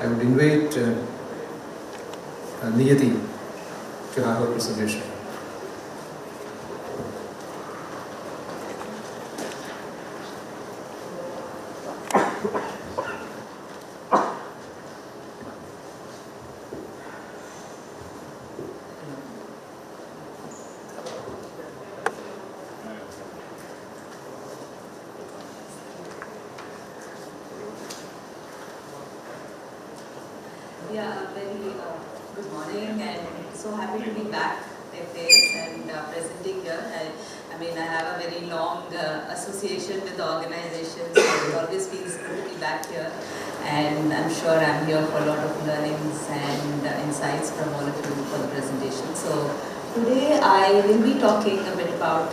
I would invite Niyati to have her presentation. Yeah, very good morning, and so happy to be back at this and presenting here. I mean, I have a very long association with the organization, so it always feels good to be back here. And I'm sure I'm here for a lot of learnings and insights from all of you for the presentation. So today I will be talking a bit about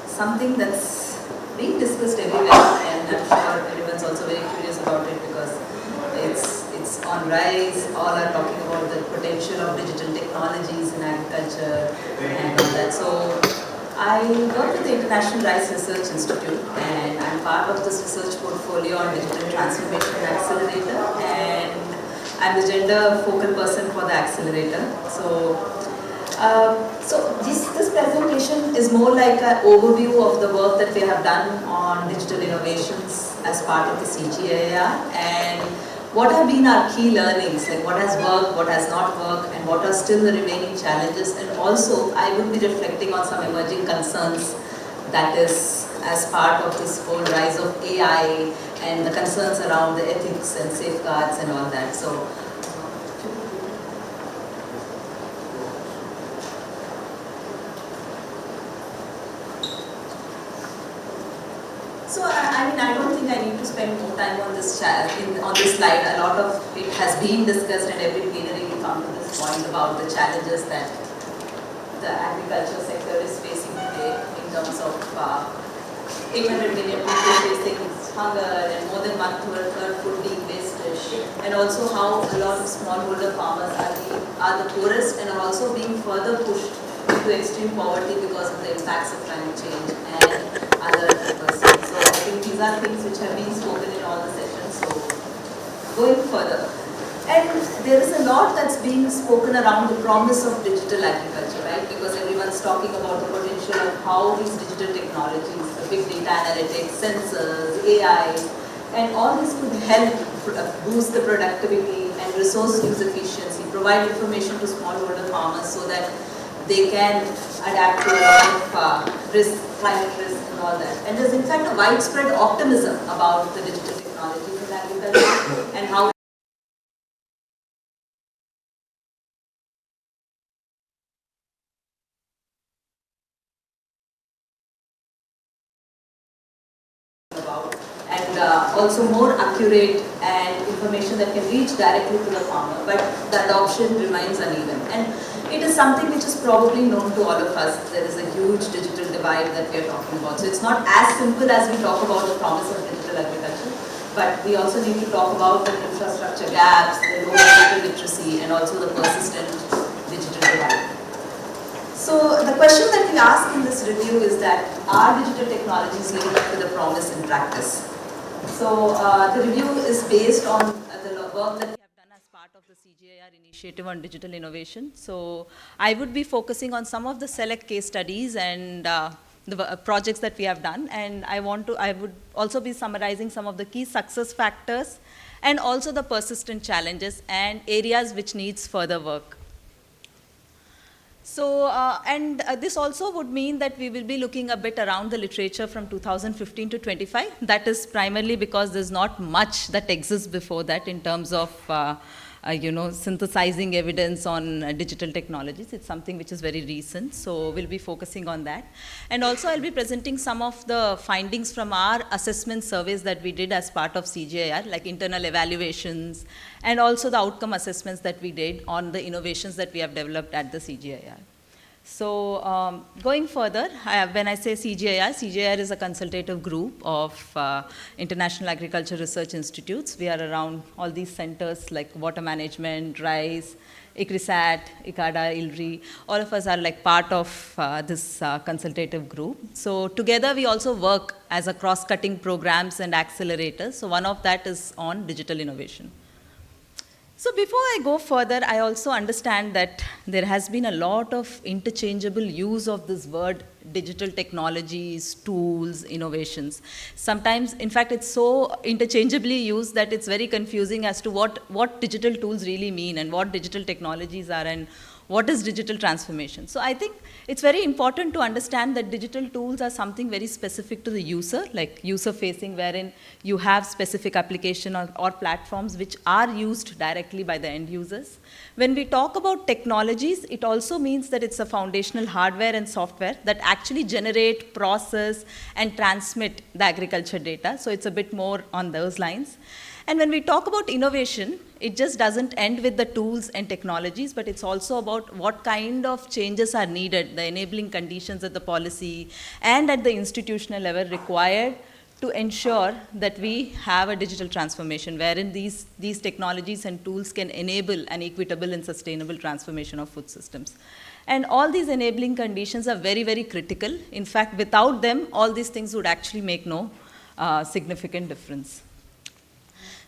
something that's being discussed everywhere, and I'm sure everyone's also very curious about it because it's on rise. All are talking about the potential of digital technologies in agriculture and all that. So I work with the International Rice Research Institute, and I'm part of this research portfolio on digital transformation accelerator, and I'm the gender focal person for the accelerator. So this presentation is more like an overview of the work that we have done on digital innovations as part of the CGIAR, and what have been our key learnings, like what has worked, what has not worked, and what are still the remaining challenges. And also I will be reflecting on some emerging concerns that is as part of this whole rise of AI and the concerns around the ethics and safeguards and all that. So I mean, I don't think I need to spend more time on this on this slide. A lot of it has been discussed, and every plenary we come to this point about the challenges that the agriculture sector is facing today in terms of 800 million people facing hunger and more than 1/3 food being wasted, and also how a lot of smallholder farmers are the poorest and are also being further pushed into extreme poverty because of the impacts of climate change and other adversities. So I think these are things which have been spoken in all the sessions. So going further, and there is a lot that's being spoken around the promise of digital agriculture, right? Because everyone's talking about the potential of how these digital technologies, the big data analytics, sensors, AI, and all this could help boost the productivity and resource use efficiency, provide information to smallholder farmers so that they can adapt to a lot of risk, climate risk and all that. And there's in fact a widespread optimism about the digital technologies in agriculture and how about, and also more accurate and information that can reach directly to the farmer, but the adoption remains uneven. And it is something which is probably known to all of us. There is a huge digital divide that we are talking about. So it's not as simple as we talk about the promise of digital agriculture, but we also need to talk about the infrastructure gaps, the low digital literacy, and also the persistent digital divide. So the question that we ask in this review is that, are digital technologies living up to the promise in practice? So the review is based on the work that we have done as part of the CGIAR initiative on digital innovation. So I would be focusing on some of the select case studies and the projects that we have done, and I would also be summarizing some of the key success factors and also the persistent challenges and areas which needs further work. So, this also would mean that we will be looking a bit around the literature from 2015 to 25. That is primarily because there's not much that exists before that in terms of, synthesizing evidence on digital technologies. It's something which is very recent, so we'll be focusing on that. And also I'll be presenting some of the findings from our assessment surveys that we did as part of CGIAR, like internal evaluations, and also the outcome assessments that we did on the innovations that we have developed at the CGIAR. So going further, when I say CGIAR, CGIAR is a consultative group of international agriculture research institutes. We are around all these centers like water management, rice, ICRISAT, ICADA, ILRI. All of us are like part of this consultative group. So together we also work as a cross-cutting programs and accelerators. So one of that is on digital innovation. So before I go further, I also understand that there has been a lot of interchangeable use of this word digital technologies, tools, innovations. Sometimes, in fact, it's so interchangeably used that it's very confusing as to what digital tools really mean and what digital technologies are and what is digital transformation. So I think it's very important to understand that digital tools are something very specific to the user, like user facing, wherein you have specific application or platforms which are used directly by the end users. When we talk about technologies, it also means that it's a foundational hardware and software that actually generate, process, and transmit the agriculture data. So it's a bit more on those lines. And when we talk about innovation, it just doesn't end with the tools and technologies, but it's also about what kind of changes are needed, the enabling conditions at the policy and at the institutional level required to ensure that we have a digital transformation wherein these technologies and tools can enable an equitable and sustainable transformation of food systems. And all these enabling conditions are very, very critical. In fact, without them, all these things would actually make no significant difference.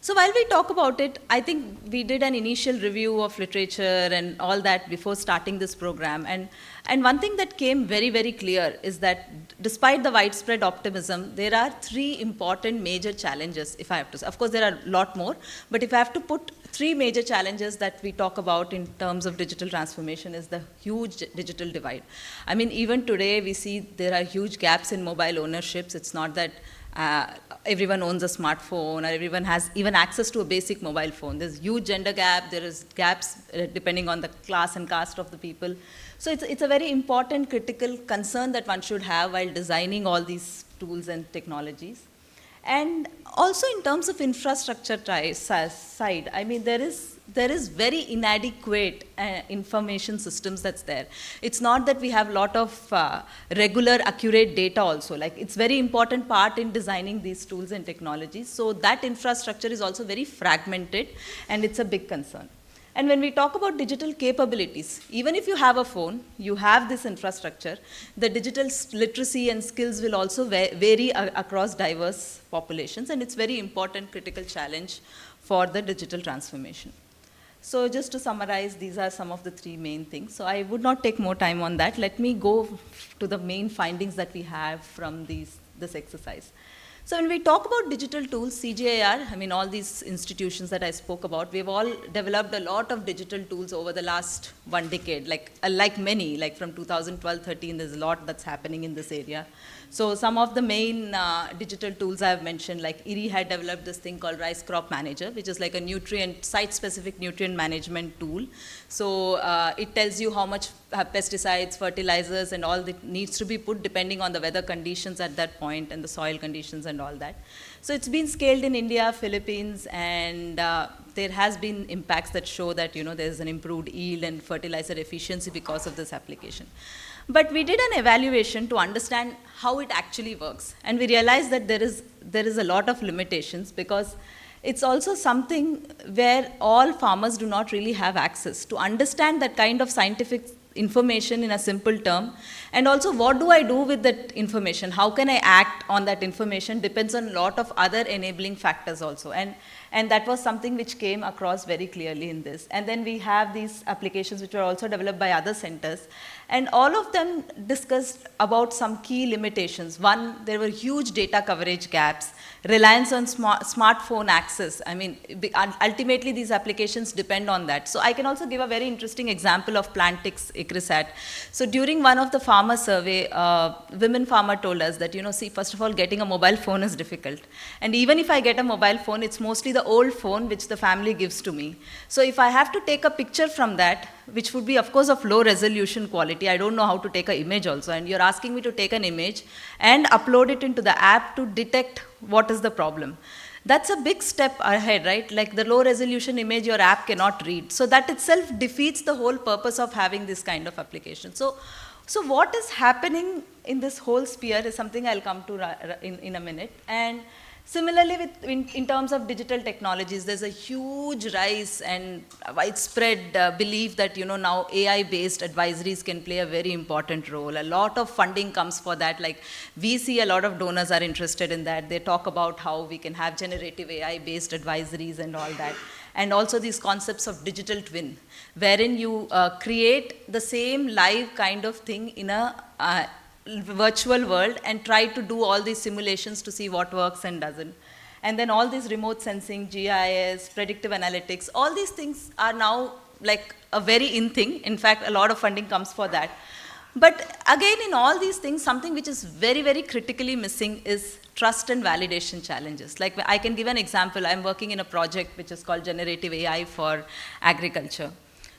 So while we talk about it, I think we did an initial review of literature and all that before starting this program. And one thing that came very, very clear is that despite the widespread optimism, there are three important major challenges, if I have to say. Of course, there are a lot more, but if I have to put three major challenges that we talk about in terms of digital transformation is the huge digital divide. I mean, even today we see there are huge gaps in mobile ownerships. It's not that everyone owns a smartphone or everyone has even access to a basic mobile phone. There's huge gender gap, there is gaps depending on the class and caste of the people. So it's a very important critical concern that one should have while designing all these tools and technologies. And also in terms of infrastructure side, I mean there is very inadequate information systems that's there. It's not that we have a lot of regular accurate data also, like it's very important part in designing these tools and technologies. So that infrastructure is also very fragmented and it's a big concern. And when we talk about digital capabilities, even if you have a phone, you have this infrastructure, the digital literacy and skills will also vary across diverse populations, and it's very important critical challenge for the digital transformation. So just to summarize, these are some of the three main things. So I would not take more time on that. Let me go to the main findings that we have from this exercise. So when we talk about digital tools, CGIAR, I mean all these institutions that I spoke about, we've all developed a lot of digital tools over the last 1 decade, like many, like from 2012-13, there's a lot that's happening in this area. So some of the main digital tools I've mentioned, like IRRI had developed this thing called Rice Crop Manager, which is like a site-specific nutrient management tool. So it tells you how much pesticides, fertilizers, and all that needs to be put depending on the weather conditions at that point and the soil conditions and all that. So it's been scaled in India, Philippines, and there has been impacts that show that there's an improved yield and fertilizer efficiency because of this application. But we did an evaluation to understand how it actually works, and we realized that there is a lot of limitations because it's also something where all farmers do not really have access to understand that kind of scientific information in a simple term. And also, what do I do with that information? How can I act on that information depends on a lot of other enabling factors also. And that was something which came across very clearly in this. And then we have these applications which were also developed by other centers. And all of them discussed about some key limitations. One, there were huge data coverage gaps, reliance on smartphone access. I mean, ultimately these applications depend on that. So I can also give a very interesting example of Plantix ICRISAT. So during one of the farmer survey, women farmer told us that, see, first of all, getting a mobile phone is difficult. And even if I get a mobile phone, it's mostly the old phone which the family gives to me. So if I have to take a picture from that, which would be, of course, of low resolution quality, I don't know how to take an image also. And you're asking me to take an image and upload it into the app to detect what is the problem. That's a big step ahead, right? Like the low resolution image your app cannot read. So that itself defeats the whole purpose of having this kind of application. So what is happening in this whole sphere is something I'll come to in a minute. And similarly, in terms of digital technologies, there's a huge rise and widespread belief that now AI-based advisories can play a very important role. A lot of funding comes for that. Like we see a lot of donors are interested in that. They talk about how we can have generative AI-based advisories and all that. and also these concepts of digital twin, wherein you create the same live kind of thing in a virtual world and try to do all these simulations to see what works and doesn't. And then all these remote sensing, GIS, predictive analytics, all these things are now like a very in thing. In fact, a lot of funding comes for that. But again, in all these things, something which is very, very critically missing is trust and validation challenges. Like I can give an example. I'm working in a project which is called Generative AI for Agriculture.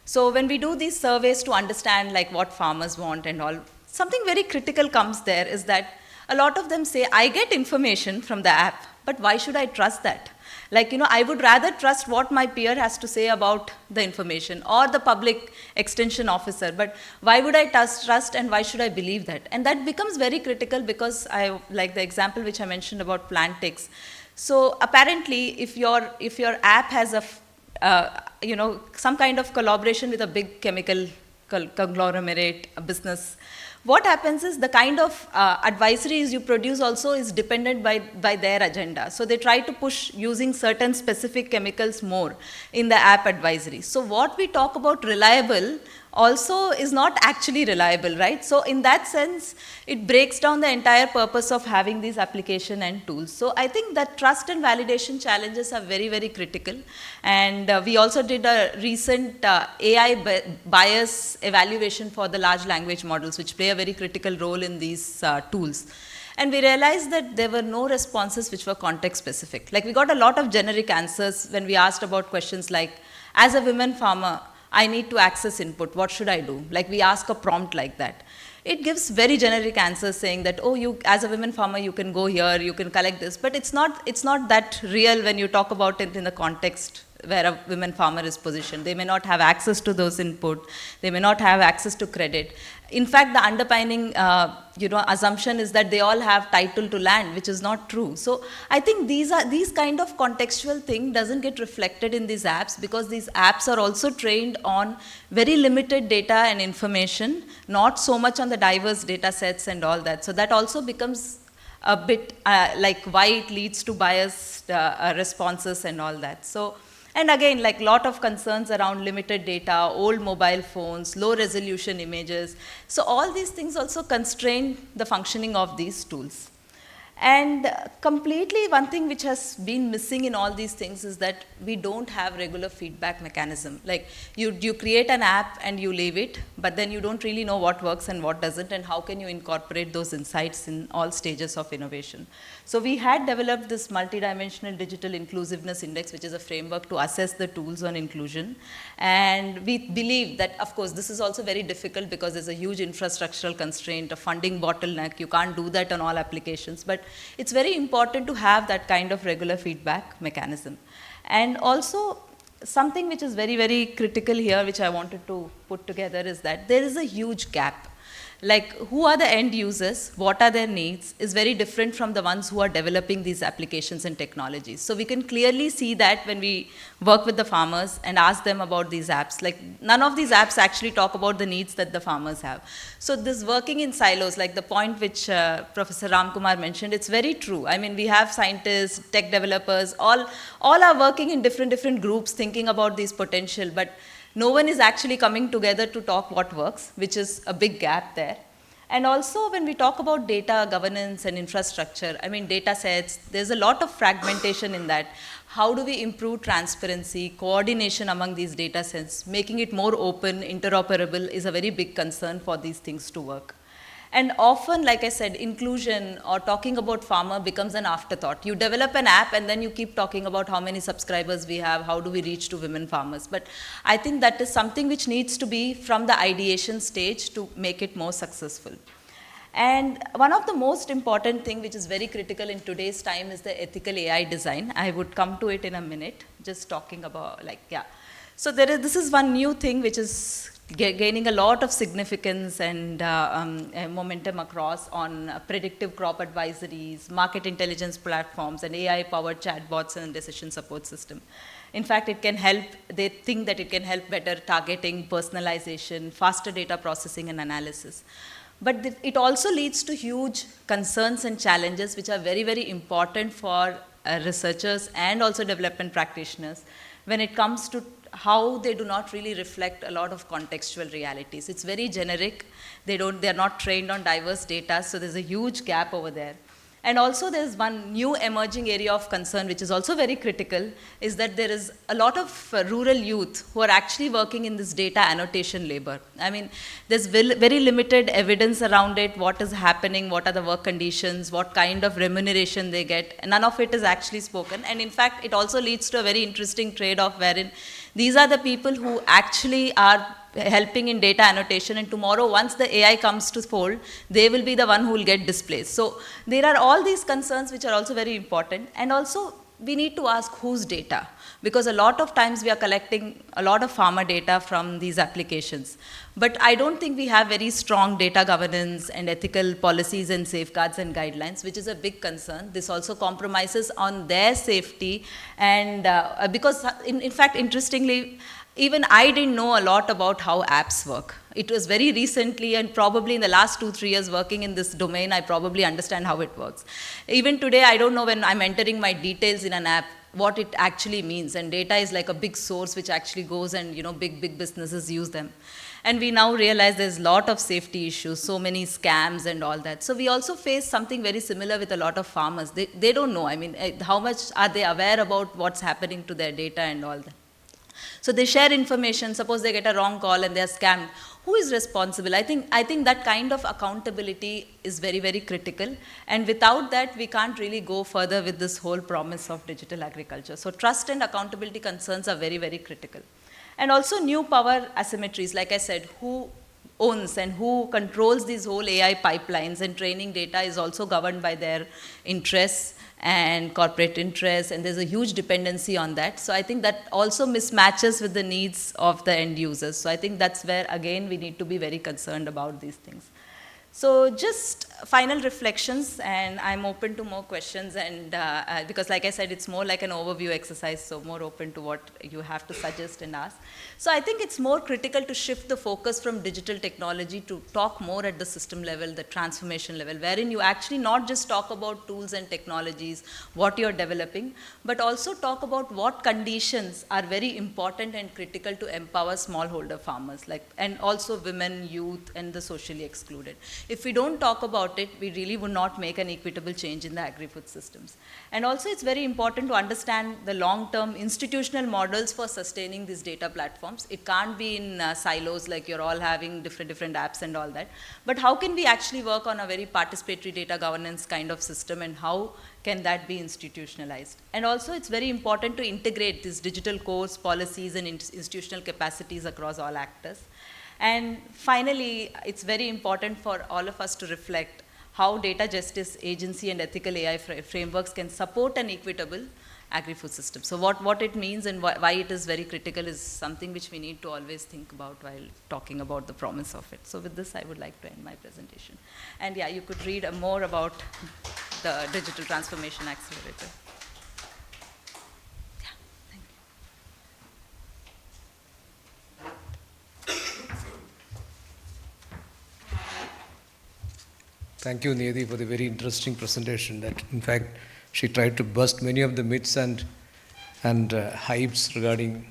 So when we do these surveys to understand like what farmers want and all, something very critical comes there is that a lot of them say, I get information from the app, but why should I trust that? Like, I would rather trust what my peer has to say about the information or the public extension officer, but why would I trust and why should I believe that? And that becomes very critical because like the example which I mentioned about plant ticks. So apparently, if your app has some kind of collaboration with a big chemical conglomerate, a business, what happens is the kind of advisories you produce also is dependent by their agenda. So they try to push using certain specific chemicals more in the app advisory. So what we talk about reliable also is not actually reliable, right? So in that sense, it breaks down the entire purpose of having these application and tools. So I think that trust and validation challenges are very, very critical. And we also did a recent AI bias evaluation for the large language models, which play a very critical role in these tools. And we realized that there were no responses which were context specific. Like we got a lot of generic answers when we asked about questions like, as a women farmer, I need to access input, what should I do? Like we ask a prompt like that. It gives very generic answers saying that, oh, you as a women farmer, you can go here, you can collect this. But it's not that real when you talk about it in the context where a women farmer is positioned. They may not have access to those input. They may not have access to credit. In fact, the underpinning assumption is that they all have title to land, which is not true. So I think these kind of contextual thing doesn't get reflected in these apps because these apps are also trained on very limited data and information, not so much on the diverse data sets and all that. So that also becomes a bit like why it leads to biased responses and all that. So. And again, like a lot of concerns around limited data, old mobile phones, low resolution images. So all these things also constrain the functioning of these tools. And completely one thing which has been missing in all these things is that we don't have regular feedback mechanism. Like you create an app and you leave it, but then you don't really know what works and what doesn't, and how can you incorporate those insights in all stages of innovation. So we had developed this multidimensional digital inclusiveness index, which is a framework to assess the tools on inclusion. And we believe that, of course, this is also very difficult because there's a huge infrastructural constraint, a funding bottleneck. You can't do that on all applications. But it's very important to have that kind of regular feedback mechanism. And also, something which is very, very critical here, which I wanted to put together, is that there is a huge gap. Like, who are the end users, what are their needs, is very different from the ones who are developing these applications and technologies. So we can clearly see that when we work with the farmers and ask them about these apps. Like, none of these apps actually talk about the needs that the farmers have. So this working in silos, like the point which Professor Ramkumar mentioned, it's very true. I mean, we have scientists, tech developers, all are working in different groups thinking about these potential, but no one is actually coming together to talk what works, which is a big gap there. And also when we talk about data governance and infrastructure, I mean data sets, there's a lot of fragmentation in that. How do we improve transparency, coordination among these data sets, making it more open, interoperable is a very big concern for these things to work. And often, like I said, inclusion or talking about farmer becomes an afterthought. You develop an app and then you keep talking about how many subscribers we have, how do we reach to women farmers. But I think that is something which needs to be from the ideation stage to make it more successful. And one of the most important thing which is very critical in today's time is the ethical AI design. I would come to it in a minute, just talking about So this is one new thing which is gaining a lot of significance and momentum across on predictive crop advisories, market intelligence platforms, and AI-powered chatbots and decision support system. In fact, it can help, they think that it can help better targeting, personalization, faster data processing and analysis. But it also leads to huge concerns and challenges which are very, very important for researchers and also development practitioners, when it comes to how they do not really reflect a lot of contextual realities. It's very generic. They're not trained on diverse data, so there's a huge gap over there. And also there's one new emerging area of concern, which is also very critical, is that there is a lot of rural youth who are actually working in this data annotation labor. I mean, there's very limited evidence around it, what is happening, what are the work conditions, what kind of remuneration they get, and none of it is actually spoken. And in fact, it also leads to a very interesting trade-off wherein these are the people who actually are helping in data annotation, and tomorrow once the AI comes to fold, they will be the one who will get displaced. So there are all these concerns which are also very important, and also we need to ask whose data, because a lot of times we are collecting a lot of farmer data from these applications. But I don't think we have very strong data governance and ethical policies and safeguards and guidelines, which is a big concern. This also compromises on their safety, and because in fact, interestingly, even I didn't know a lot about how apps work. It was very recently, and probably in the last 2-3 years working in this domain, I probably understand how it works. Even today, I don't know when I'm entering my details in an app, what it actually means. And data is like a big source which actually goes, and big businesses use them. And we now realize there's a lot of safety issues, so many scams and all that. So we also face something very similar with a lot of farmers. They don't know, I mean, how much are they aware about what's happening to their data and all that. So they share information, suppose they get a wrong call and they're scammed. Who is responsible? I think that kind of accountability is very, very critical. And without that, we can't really go further with this whole promise of digital agriculture. So trust and accountability concerns are very, very critical. And also new power asymmetries, like I said, who owns and who controls these whole AI pipelines, and training data is also governed by their interests and corporate interests, and there's a huge dependency on that. So I think that also mismatches with the needs of the end users. So I think that's where, again, we need to be very concerned about these things. So just final reflections, and I'm open to more questions, and because like I said, it's more like an overview exercise, so more open to what you have to suggest and ask. So I think it's more critical to shift the focus from digital technology to talk more at the system level, the transformation level, wherein you actually not just talk about tools and technologies, what you're developing, but also talk about what conditions are very important and critical to empower smallholder farmers, and also women, youth, and the socially excluded. If we don't talk about it, we really would not make an equitable change in the agri-food systems. And also it's very important to understand the long-term institutional models for sustaining these data platforms. It can't be in silos, like you're all having different apps and all that. But how can we actually work on a very participatory data governance kind of system, and how can that be institutionalized? And also it's very important to integrate these digital codes, policies, and institutional capacities across all actors. And finally, it's very important for all of us to reflect how data justice agency and ethical AI frameworks can support an equitable agri-food system. So what it means and why it is very critical is something which we need to always think about while talking about the promise of it. So with this, I would like to end my presentation. And yeah, you could read more about the Digital Transformation Accelerator. Thank you, Niyati, for the very interesting presentation. That, in fact, she tried to bust many of the myths and hypes regarding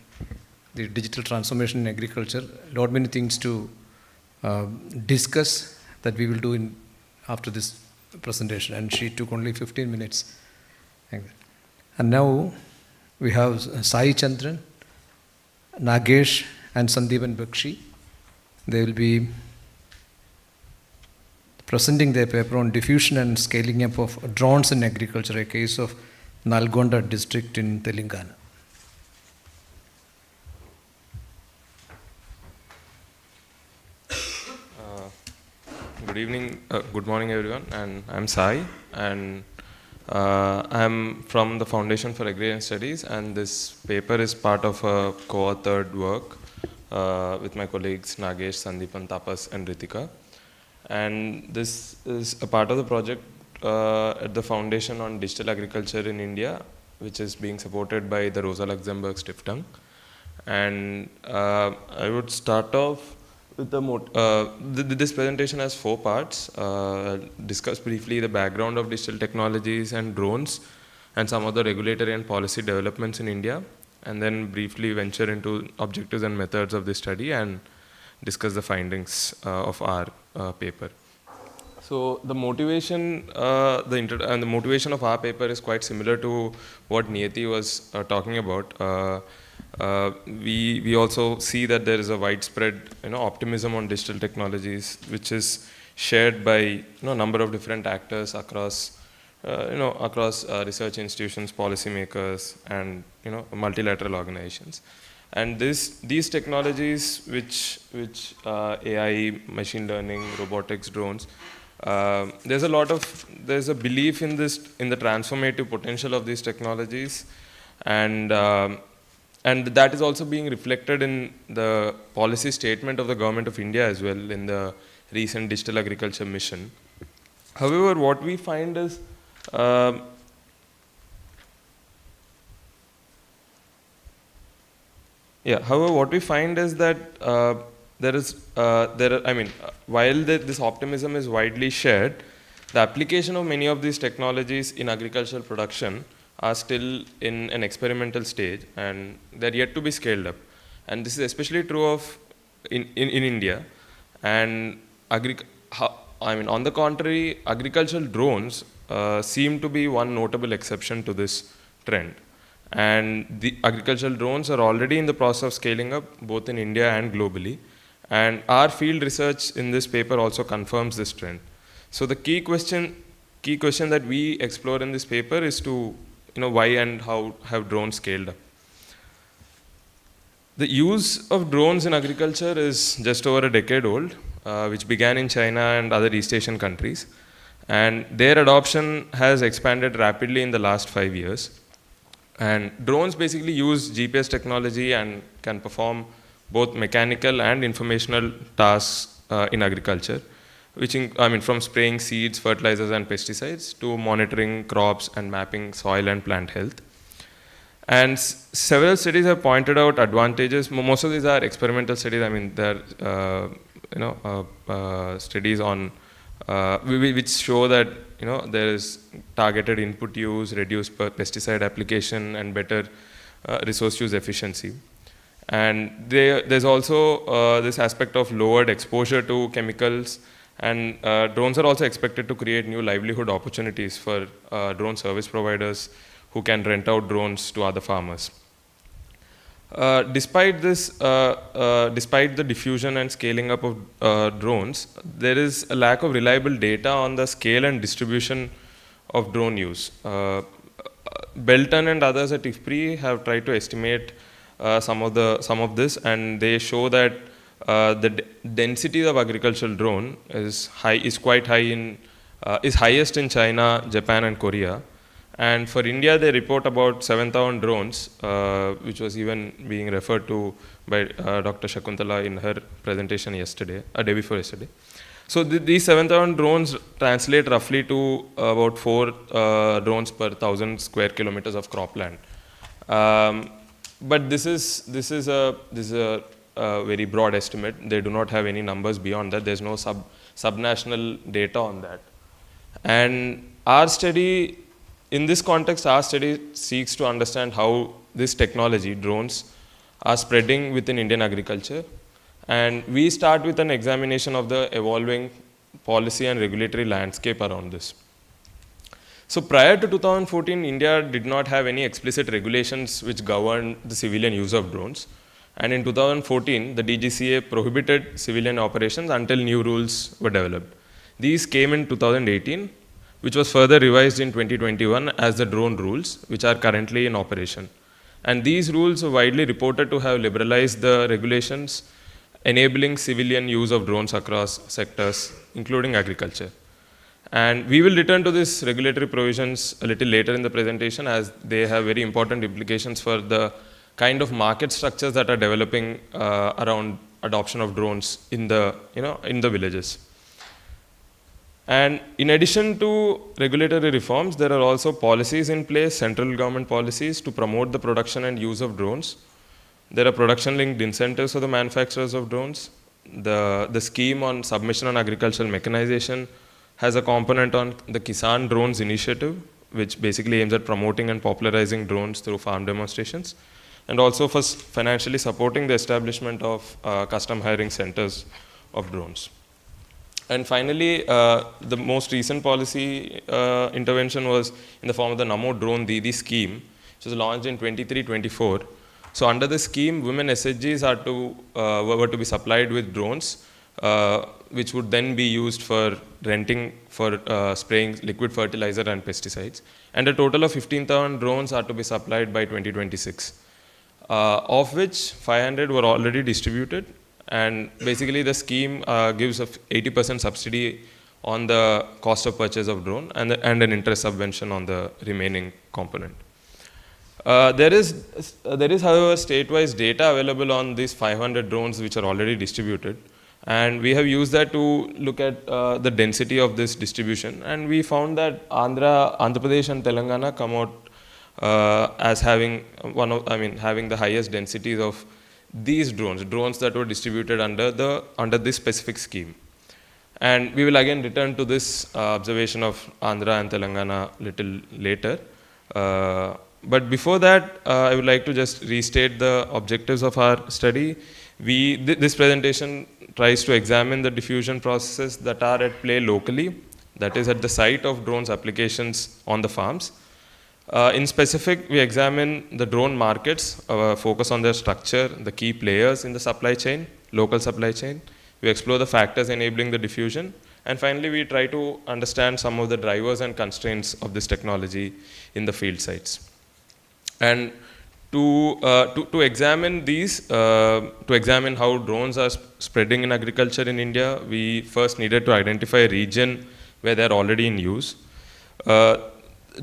the digital transformation in agriculture. Lot many things to discuss that we will do after this presentation. And she took only 15 minutes. And now we have Sai Chandan, Nagesh, and Sandeepan Bakshi. They will be presenting their paper on diffusion and scaling up of drones in agriculture, a case of Nalgonda district in Telangana. Good evening, good morning everyone, and I'm Sai, and I'm from the Foundation for Agrarian Studies, and this paper is part of a co-authored work with my colleagues Nagesh, Sandeepan, Tapas, and Ritika. And this is a part of the project at the Foundation on Digital Agriculture in India, which is being supported by the Rosa Luxemburg Stiftung. And I would start off with this presentation has 4 parts. I'll discuss briefly the background of digital technologies and drones, and some of the regulatory and policy developments in India. and then briefly venture into objectives and methods of this study and discuss the findings of our paper. So the motivation, the motivation of our paper is quite similar to what Niyati was talking about. We also see that there is a widespread optimism on digital technologies, which is shared by a number of different actors across research institutions, policymakers, and multilateral organizations. And these technologies, which AI, machine learning, robotics, drones, there's a belief in the transformative potential of these technologies, and that is also being reflected in the policy statement of the Government of India as well in the recent Digital Agriculture Mission. However, what we find is that while this optimism is widely shared, the application of many of these technologies in agricultural production are still in an experimental stage, and they're yet to be scaled up. And this is especially true of in India. And on the contrary, agricultural drones seem to be one notable exception to this trend. And the agricultural drones are already in the process of scaling up, both in India and globally. And our field research in this paper also confirms this trend. So the key question that we explore in this paper is to, why and how have drones scaled up. The use of drones in agriculture is just over a decade old, which began in China and other East Asian countries. And their adoption has expanded rapidly in the last 5 years. And drones basically use GPS technology and can perform both mechanical and informational tasks in agriculture, from spraying seeds, fertilizers, and pesticides to monitoring crops and mapping soil and plant health. And several studies have pointed out advantages. Most of these are experimental studies. They're studies on which show that there is targeted input use, reduced pesticide application, and better resource use efficiency. And there's also this aspect of lowered exposure to chemicals, and drones are also expected to create new livelihood opportunities for drone service providers who can rent out drones to other farmers. Despite the diffusion and scaling up of drones, there is a lack of reliable data on the scale and distribution of drone use. Belton and others at IFPRI have tried to estimate some of this, and they show that the density of agricultural drone is highest in China, Japan, and Korea. And for India, they report about 7,000 drones, which was even being referred to by Dr. Shakuntala in her presentation day before yesterday. So these 7,000 drones translate roughly to about 4 drones per 1,000 square kilometers of cropland. But this is a very broad estimate. They do not have any numbers beyond that. There's no subnational data on that. And in this context, our study seeks to understand how this technology, drones, are spreading within Indian agriculture. And we start with an examination of the evolving policy and regulatory landscape around this. So prior to 2014, India did not have any explicit regulations which governed the civilian use of drones. And in 2014, the DGCA prohibited civilian operations until new rules were developed. These came in 2018, which was further revised in 2021 as the drone rules, which are currently in operation. And these rules are widely reported to have liberalized the regulations, enabling civilian use of drones across sectors, including agriculture. And we will return to these regulatory provisions a little later in the presentation, as they have very important implications for the kind of market structures that are developing around adoption of drones in the villages. And in addition to regulatory reforms, there are also policies in place, central government policies, to promote the production and use of drones. There are production-linked incentives for the manufacturers of drones. The scheme on submission on agricultural mechanization has a component on the Kisan Drones initiative, which basically aims at promoting and popularizing drones through farm demonstrations. and also for financially supporting the establishment of custom hiring centers of drones. And finally, the most recent policy intervention was in the form of the Namo Drone Didi scheme, which was launched in 23-24. So under the scheme, women SHGs were to be supplied with drones, which would then be used for renting for spraying liquid fertilizer and pesticides. And a total of 15,000 drones are to be supplied by 2026, of which 500 were already distributed. And basically the scheme gives a 80% subsidy on the cost of purchase of drone and an interest subvention on the remaining component. There is however state-wise data available on these 500 drones which are already distributed, and we have used that to look at the density of this distribution, and we found that Andhra Pradesh and Telangana come out as having having the highest densities of these drones that were distributed under this specific scheme. And we will again return to this observation of Andhra and Telangana little later. But before that, I would like to just restate the objectives of our study. This presentation tries to examine the diffusion processes that are at play locally, that is at the site of drones applications on the farms. In specific, we examine the drone markets, focus on their structure, the key players in the supply chain, local supply chain. We explore the factors enabling the diffusion. And finally, we try to understand some of the drivers and constraints of this technology in the field sites. And to examine these, to examine how drones are spreading in agriculture in India, we first needed to identify a region where they're already in use.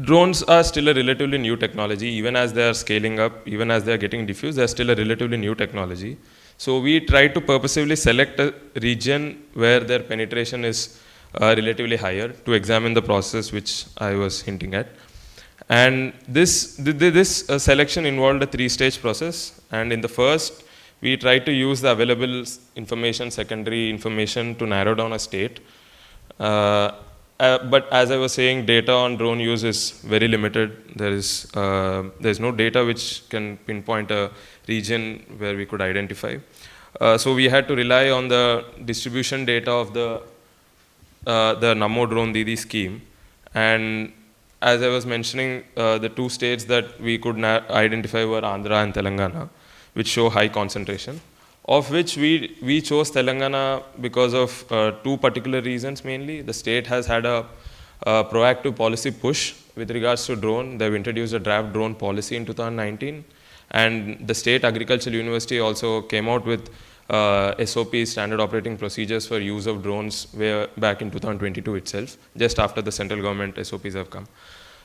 Drones are still a relatively new technology, even as they are scaling up, even as they are getting diffused, they are still a relatively new technology. So we try to purposefully select a region where their penetration is relatively higher to examine the process which I was hinting at. And this selection involved a three-stage process. And in the first, we tried to use the available information, secondary information, to narrow down a state. But as I was saying, data on drone use is very limited. There is no data which can pinpoint a region where we could identify. So we had to rely on the distribution data of the Namo Drone Didi scheme. And as I was mentioning, the two states that we could identify were Andhra and Telangana, which show high concentration, of which we chose Telangana because of two particular reasons mainly. The state has had a proactive policy push with regards to drone. They've introduced a draft drone policy in 2019. And the State Agricultural University also came out with SOP, standard operating procedures for use of drones back in 2022 itself, just after the central government SOPs have come.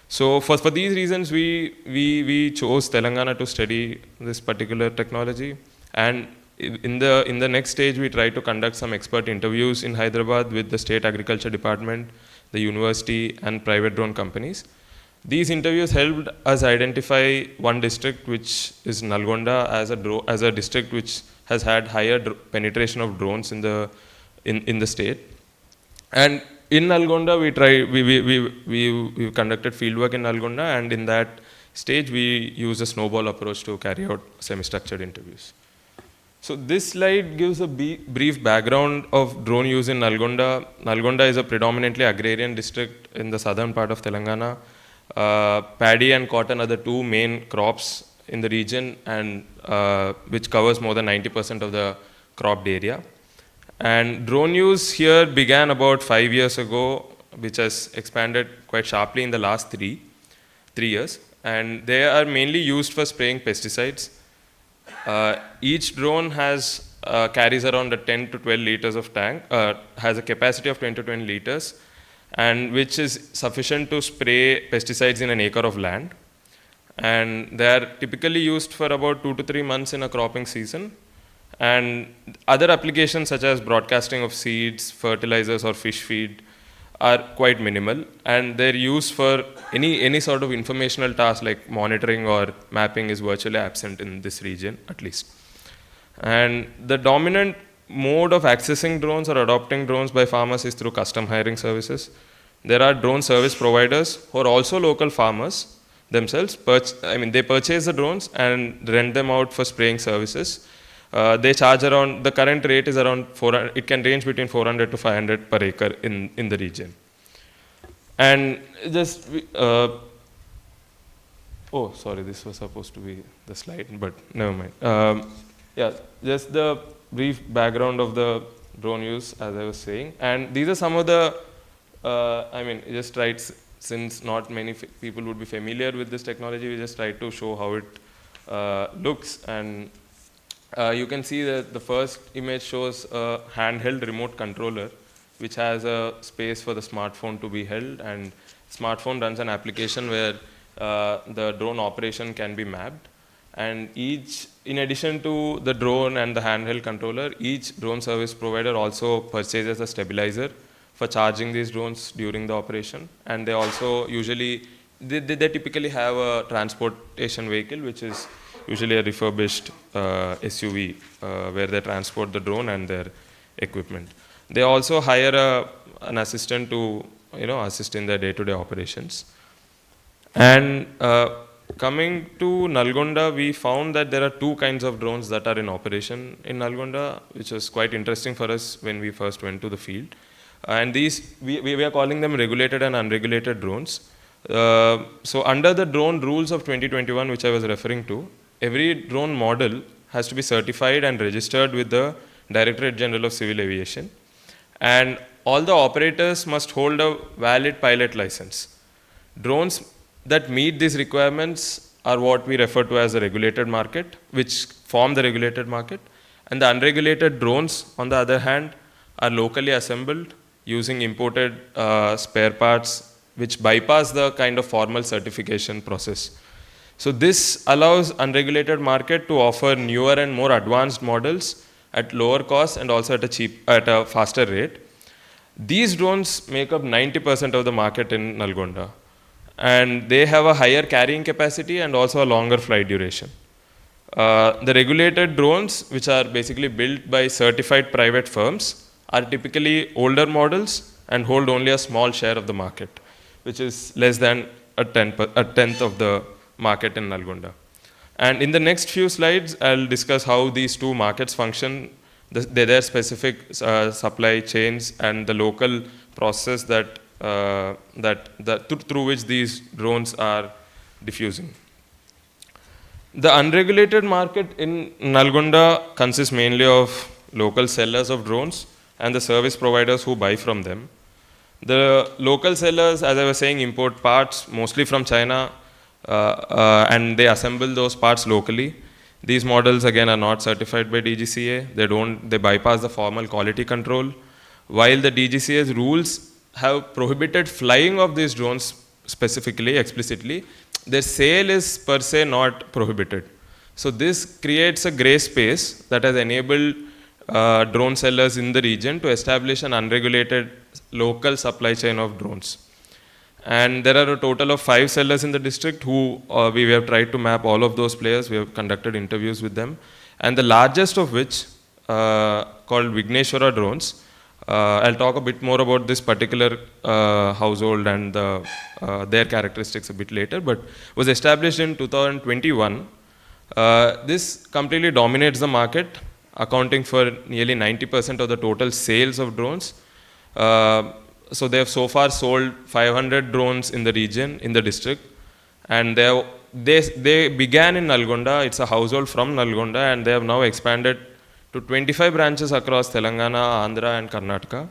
So for these reasons, we chose Telangana to study this particular technology. And in the next stage, we tried to conduct some expert interviews in Hyderabad with the State Agriculture Department, the university, and private drone companies. These interviews helped us identify one district, which is Nalgonda, as a district which has had higher penetration of drones in the state. And in Nalgonda, we conducted fieldwork in Nalgonda, and in that stage, we used a snowball approach to carry out semi-structured interviews. So this slide gives a brief background of drone use in Nalgonda. Nalgonda is a predominantly agrarian district in the southern part of Telangana. Paddy and cotton are the two main crops in the region, and which covers more than 90% of the cropped area. And drone use here began about 5 years ago, which has expanded quite sharply in the last three years. And they are mainly used for spraying pesticides. Each drone carries around 10 to 12 liters of tank, has a capacity of 10 to 20 liters, and which is sufficient to spray pesticides in an acre of land. And they are typically used for about 2 to 3 months in a cropping season. And other applications such as broadcasting of seeds, fertilizers, or fish feed are quite minimal. And their use for any sort of informational task like monitoring or mapping is virtually absent in this region, at least. And the dominant mode of accessing drones or adopting drones by farmers is through custom hiring services. There are drone service providers who are also local farmers. themselves. They purchase the drones and rent them out for spraying services. They charge around, the current rate is around 400, it can range between 400 to 500 per acre in the region. And just, oh, sorry, this was supposed to be the slide, but never mind. Yeah, just the brief background of the drone use, as I was saying. And these are some of the, just tried, since not many people would be familiar with this technology, we just tried to show how it looks. And you can see that the first image shows a handheld remote controller, which has a space for the smartphone to be held, and smartphone runs an application where the drone operation can be mapped. And in addition to the drone and the handheld controller, each drone service provider also purchases a stabilizer for charging these drones during the operation. And they also usually, they typically have a transportation vehicle, which is usually a refurbished SUV, where they transport the drone and their equipment. They also hire an assistant to assist in their day-to-day operations. And coming to Nalgonda, we found that there are two kinds of drones that are in operation in Nalgonda, which was quite interesting for us when we first went to the field. And these, we are calling them regulated and unregulated drones. So under the drone rules of 2021, which I was referring to, every drone model has to be certified and registered with the Directorate General of Civil Aviation. And all the operators must hold a valid pilot license. Drones that meet these requirements are what we refer to as the regulated market, which form the regulated market. And the unregulated drones, on the other hand, are locally assembled using imported spare parts, which bypass the kind of formal certification process. So this allows unregulated market to offer newer and more advanced models at lower cost and also at a faster rate. These drones make up 90% of the market in Nalgonda. And they have a higher carrying capacity and also a longer flight duration. The regulated drones, which are basically built by certified private firms, are typically older models and hold only a small share of the market, which is less than a tenth of the market in Nalgonda. And in the next few slides, I'll discuss how these two markets function, their specific supply chains, and the local process through which these drones are diffusing. The unregulated market in Nalgonda consists mainly of local sellers of drones and the service providers who buy from them. The local sellers, as I was saying, import parts mostly from China, and they assemble those parts locally. These models again are not certified by DGCA. They bypass the formal quality control. While the DGCA's rules have prohibited flying of these drones explicitly, their sale is per se not prohibited. So this creates a gray space that has enabled drone sellers in the region to establish an unregulated local supply chain of drones. And there are a total of 5 sellers in the district who we have tried to map all of those players. We have conducted interviews with them. And the largest of which, called Vigneshwara Drones, I'll talk a bit more about this particular household and their characteristics a bit later, but was established in 2021. This completely dominates the market, accounting for nearly 90% of the total sales of drones. So they have so far sold 500 drones in the region, in the district, and they began in Nalgonda. It's a household from Nalgonda, and they have now expanded to 25 branches across Telangana, Andhra, and Karnataka.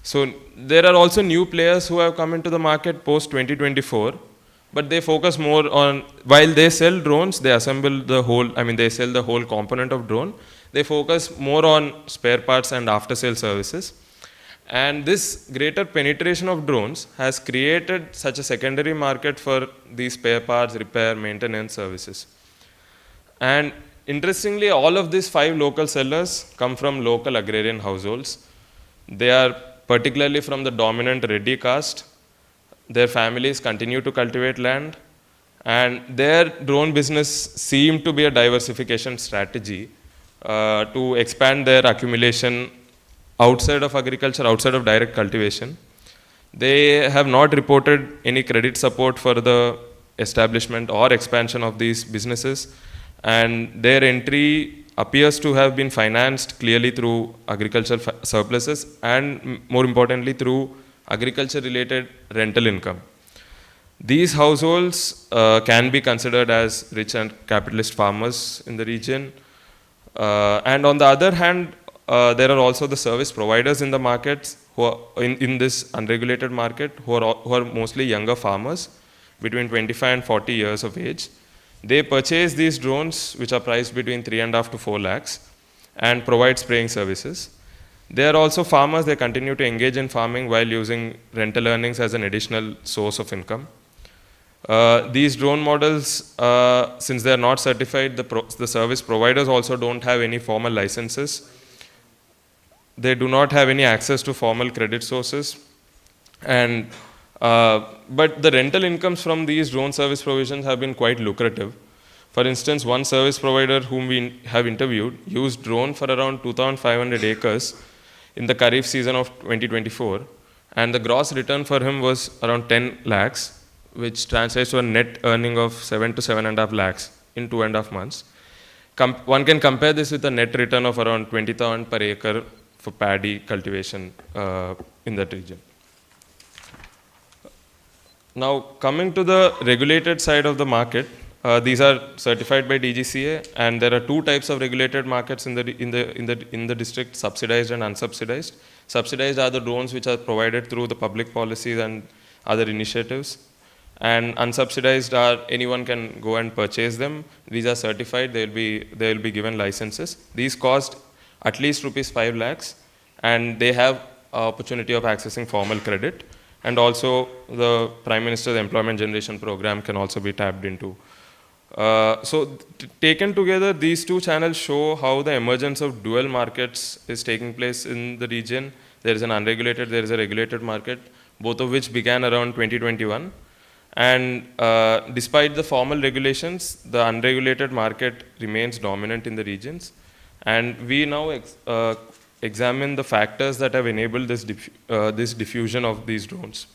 So there are also new players who have come into the market post 2024, but they focus more on, while they sell drones, they assemble the whole, they sell the whole component of drone. They focus more on spare parts and after sale services. And this greater penetration of drones has created such a secondary market for these spare parts, repair, maintenance services. And interestingly, all of these 5 local sellers come from local agrarian households. They are particularly from the dominant Reddy caste. Their families continue to cultivate land, and their drone business seemed to be a diversification strategy to expand their accumulation outside of agriculture, outside of direct cultivation. They have not reported any credit support for the establishment or expansion of these businesses, and their entry appears to have been financed clearly through agricultural surpluses and more importantly through agriculture related rental income. These households can be considered as rich and capitalist farmers in the region. And on the other hand, there are also the service providers in the markets who are in this unregulated market who are mostly younger farmers between 25 and 40 years of age. They purchase these drones, which are priced between 3.5 to 4 lakhs, and provide spraying services. They are also farmers. They continue to engage in farming while using rental earnings as an additional source of income. These drone models, since they are not certified, the service providers also don't have any formal licenses. They do not have any access to formal credit sources. And but the rental incomes from these drone service provisions have been quite lucrative. For instance, one service provider whom we have interviewed used drone for around 2,500 acres in the Kharif season of 2024, and the gross return for him was around 10 lakhs, which translates to a net earning of 7 to 7.5 lakhs in 2.5 months. One can compare this with a net return of around 20,000 per acre for paddy cultivation in that region. Now, coming to the regulated side of the market, these are certified by DGCA, and there are two types of regulated markets in the district: subsidized and unsubsidized. Subsidized are the drones which are provided through the public policies and other initiatives, and unsubsidized are anyone can go and purchase them. These are certified; they will be given licenses. These cost at least rupees 5 lakhs, and they have opportunity of accessing formal credit. And also, the Prime Minister's Employment Generation Program can also be tapped into. So, taken together, these two channels show how the emergence of dual markets is taking place in the region. There is an unregulated, there is a regulated market, both of which began around 2021. And despite the formal regulations, the unregulated market remains dominant in the regions. And we now examine the factors that have enabled this diffusion of these drones.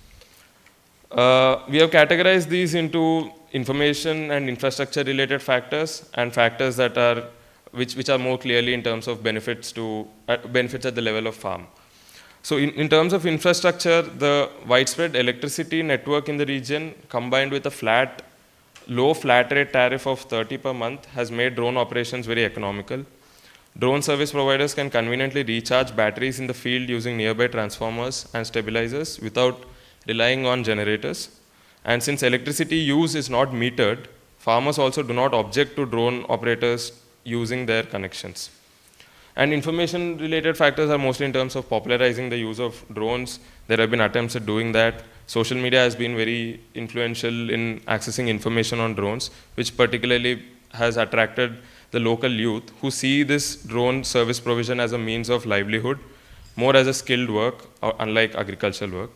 We have categorized these into information and infrastructure related factors and factors that are which are more clearly in terms of benefits at the level of farm. So in terms of infrastructure, the widespread electricity network in the region combined with a low flat rate tariff of 30 per month has made drone operations very economical. Drone service providers can conveniently recharge batteries in the field using nearby transformers and stabilizers without relying on generators. And since electricity use is not metered, farmers also do not object to drone operators using their connections. And information related factors are mostly in terms of popularizing the use of drones. There have been attempts at doing that. Social media has been very influential in accessing information on drones, which particularly has attracted the local youth who see this drone service provision as a means of livelihood, more as a skilled work, unlike agricultural work.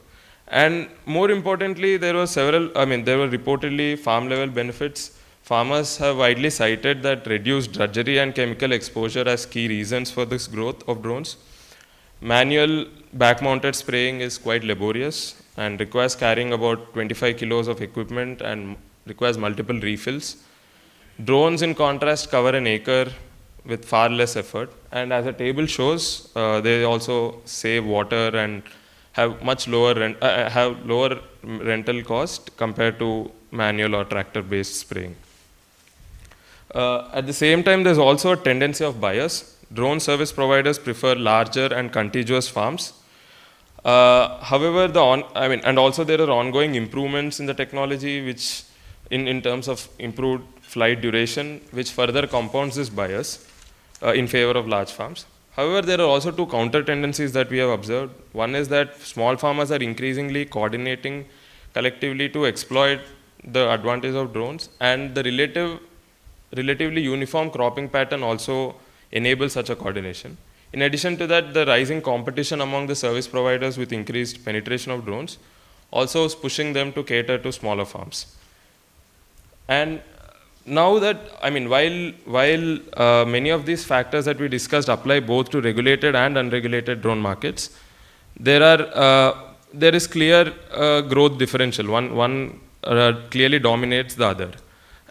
And more importantly, there were reportedly farm level benefits. Farmers have widely cited that reduced drudgery and chemical exposure as key reasons for this growth of drones. Manual back-mounted spraying is quite laborious and requires carrying about 25 kilos of equipment and requires multiple refills. Drones, in contrast, cover an acre with far less effort, and as the table shows, they also save water and have much lower rental cost compared to manual or tractor-based spraying. At the same time, there's also a tendency of bias. Drone service providers prefer larger and contiguous farms. However, and also there are ongoing improvements in the technology, which in terms of improved flight duration, which further compounds this bias in favor of large farms. However, there are also two counter tendencies that we have observed. One is that small farmers are increasingly coordinating collectively to exploit the advantage of drones, and the relatively uniform cropping pattern also enables such a coordination. In addition to that, the rising competition among the service providers with increased penetration of drones also is pushing them to cater to smaller farms. And now that, while many of these factors that we discussed apply both to regulated and unregulated drone markets, there is clear growth differential. One clearly dominates the other.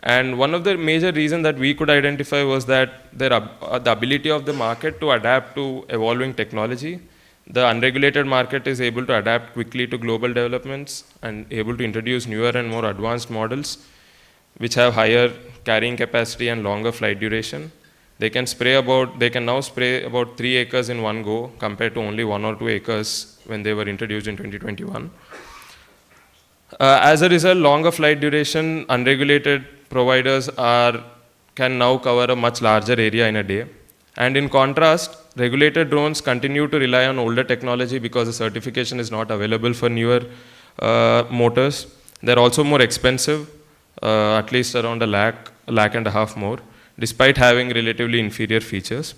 And one of the major reasons that we could identify was that the ability of the market to adapt to evolving technology. The unregulated market is able to adapt quickly to global developments and able to introduce newer and more advanced models which have higher carrying capacity and longer flight duration. They can now spray about 3 acres in one go compared to only 1 or 2 acres when they were introduced in 2021. As a result, longer flight duration, unregulated providers can now cover a much larger area in a day. And in contrast, regulated drones continue to rely on older technology because the certification is not available for newer motors. They're also more expensive, at least around a lakh and a half more, despite having relatively inferior features.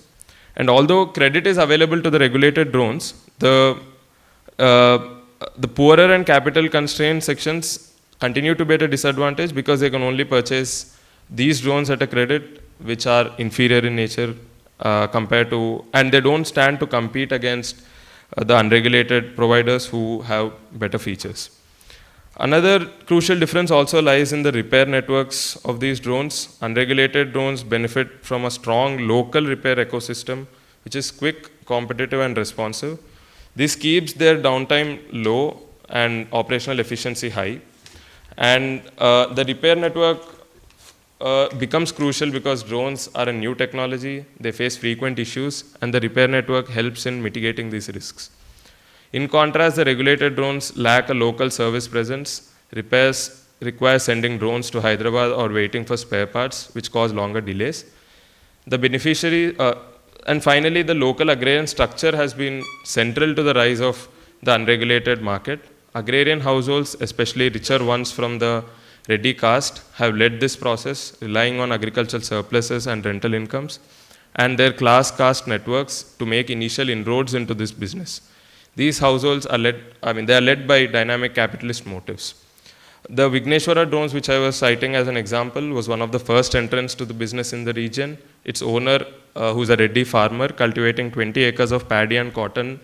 And although credit is available to the regulated drones, the poorer and capital constrained sections continue to be at a disadvantage because they can only purchase these drones at a credit which are inferior in nature and they don't stand to compete against the unregulated providers who have better features. Another crucial difference also lies in the repair networks of these drones. Unregulated drones benefit from a strong local repair ecosystem, which is quick, competitive, and responsive. This keeps their downtime low and operational efficiency high. And the repair network becomes crucial because drones are a new technology, they face frequent issues, and the repair network helps in mitigating these risks. In contrast, the regulated drones lack a local service presence. Repairs require sending drones to Hyderabad or waiting for spare parts, which cause longer delays. And finally, the local agrarian structure has been central to the rise of the unregulated market. Agrarian households, especially richer ones from the Reddy caste, have led this process, relying on agricultural surpluses and rental incomes, and their class caste networks to make initial inroads into this business. These households are led by dynamic capitalist motives. The Vigneshwara drones, which I was citing as an example, was one of the first entrants to the business in the region. Its owner, who's a Reddy farmer cultivating 20 acres of paddy and cotton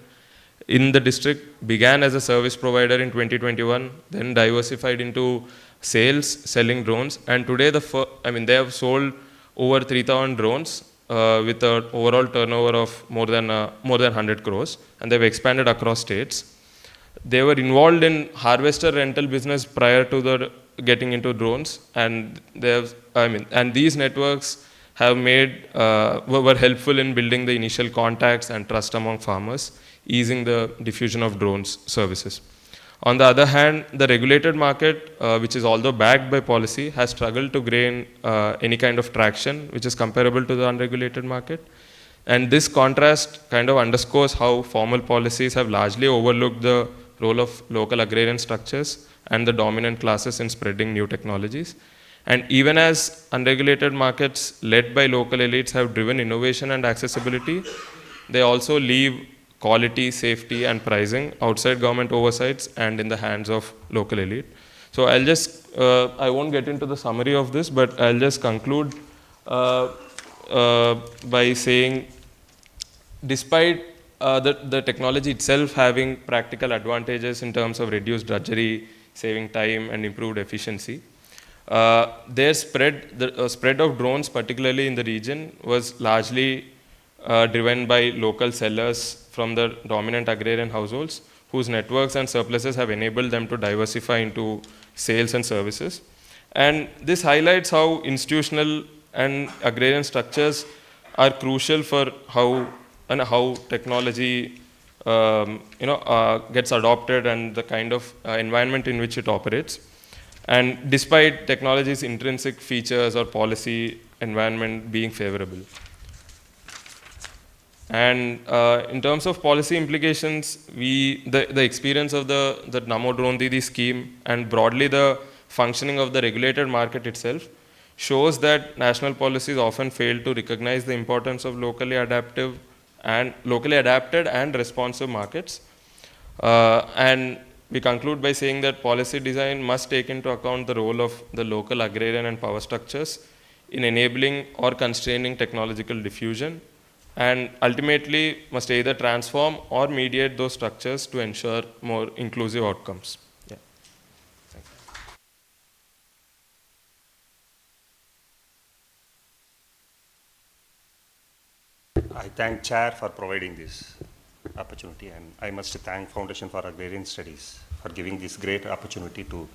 in the district, began as a service provider in 2021, then diversified into selling drones, and today they have sold over 3,000 drones with an overall turnover of more than 100 crores, and they've expanded across states. They were involved in harvester rental business prior to getting into drones, and these networks have were helpful in building the initial contacts and trust among farmers, easing the diffusion of drones services. On the other hand, the regulated market, which is although backed by policy, has struggled to gain any kind of traction which is comparable to the unregulated market. And this contrast kind of underscores how formal policies have largely overlooked the role of local agrarian structures and the dominant classes in spreading new technologies. And even as unregulated markets led by local elites have driven innovation and accessibility, they also leave quality, safety, and pricing outside government oversights and in the hands of local elite. So I won't get into the summary of this, but I'll just conclude by saying, despite the technology itself having practical advantages in terms of reduced drudgery, saving time, and improved efficiency, the spread of drones, particularly in the region, was largely driven by local sellers from the dominant agrarian households, whose networks and surpluses have enabled them to diversify into sales and services. And this highlights how institutional and agrarian structures are crucial for how technology gets adopted and the kind of environment in which it operates. And despite technology's intrinsic features or policy environment being favorable. And in terms of policy implications, the experience of the Namo Drone Didi scheme and broadly the functioning of the regulated market itself shows that national policies often fail to recognize the importance of locally adapted and responsive markets. And we conclude by saying that policy design must take into account the role of the local agrarian and power structures in enabling or constraining technological diffusion, and ultimately must either transform or mediate those structures to ensure more inclusive outcomes. Yeah. Thank you. I thank Chair for providing this opportunity, and I must thank Foundation for Agrarian Studies for giving this great opportunity to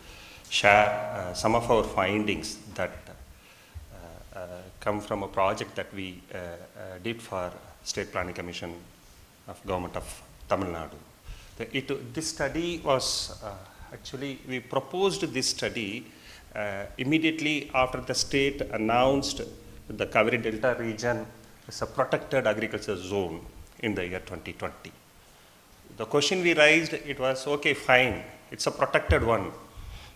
share some of our findings that come from a project that we did for State Planning Commission of Government of Tamil Nadu. This study was actually, we proposed this study immediately after the state announced the Cauvery Delta region as a protected agriculture zone in the year 2020. The question we raised, it was, okay, fine, it's a protected one,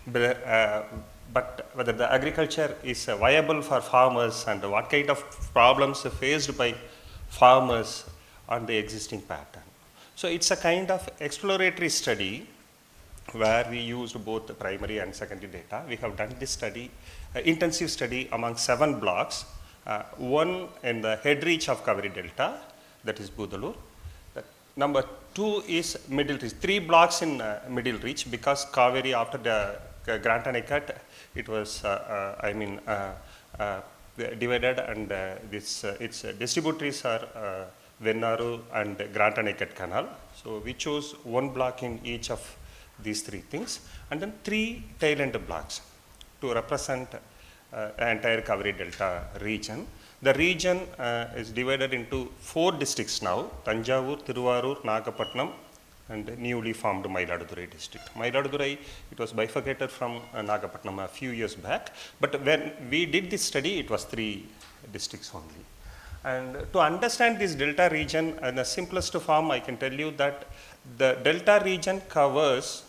but whether the agriculture is viable for farmers and what kind of problems are faced by farmers on the existing pattern. So it's a kind of exploratory study where we used both the primary and secondary data. We have done this study, intensive study among 7 blocks, one in the head reach of Cauvery Delta, that is Budalur. Number 2 is middle reach, 3 blocks in middle reach, because Cauvery after the Grant and cut, it was, divided, and its distributaries are Vennaru and Grant and cut canal. So we chose 1 block in each of these 3 things, and then 3 tail end blocks to represent entire Cauvery Delta region. The region is divided into 4 districts now: Tanjavur, Thiruvarur, Nagapattinam, and newly formed Mayiladurai district. Mayiladurai, it was bifurcated from Nagapattinam a few years back, but when we did this study, it was 3 districts only. And to understand this Delta region in the simplest form, I can tell you that the Delta region covers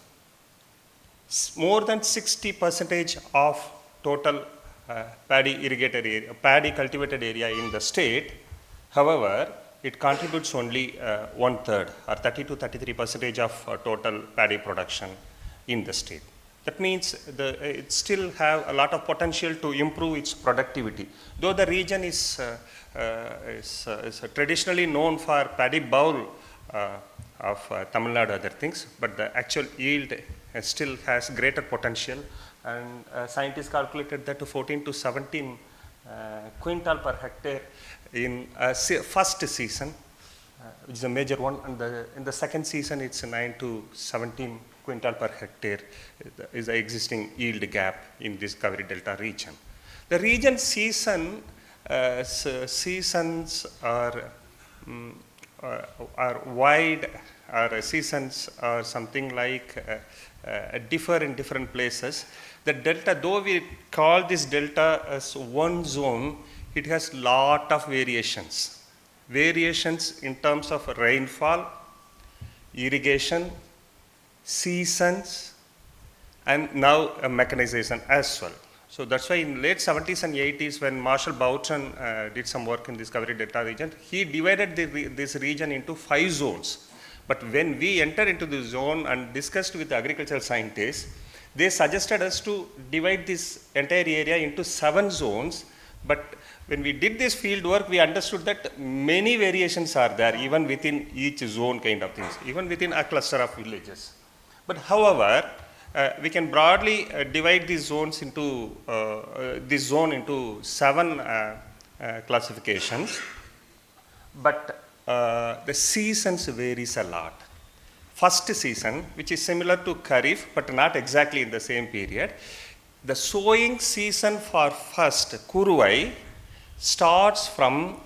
more than 60% of total paddy irrigated area, paddy cultivated area in the state. However, it contributes only 1/3 or 30 to 33% of total paddy production in the state. That means it still have a lot of potential to improve its productivity. Though the region is traditionally known for paddy bowl of Tamil Nadu, other things, but the actual yield still has greater potential, and scientists calculated that to 14 to 17 quintal per hectare in first season, which is a major one, and in the second season it's 9 to 17 quintal per hectare is the existing yield gap in this Cauvery Delta region. The region seasons are wide, or seasons are something like differ in different places. The delta, though we call this delta as one zone, it has lot of variations. Variations in terms of rainfall, irrigation, seasons, and now mechanization as well. So that's why in late 70s and 80s, when Marshall Boughton did some work in this Cauvery Delta region, he divided this region into 5 zones. But when we entered into the zone and discussed with the agricultural scientists, they suggested us to divide this entire area into 7 zones. But when we did this field work, we understood that many variations are there, even within each zone kind of things, even within a cluster of villages. But however, we can broadly divide these zones into this zone into 7 classifications. But the seasons varies a lot. First season, which is similar to Kharif, but not exactly in the same period. The sowing season for first Kuruvai starts from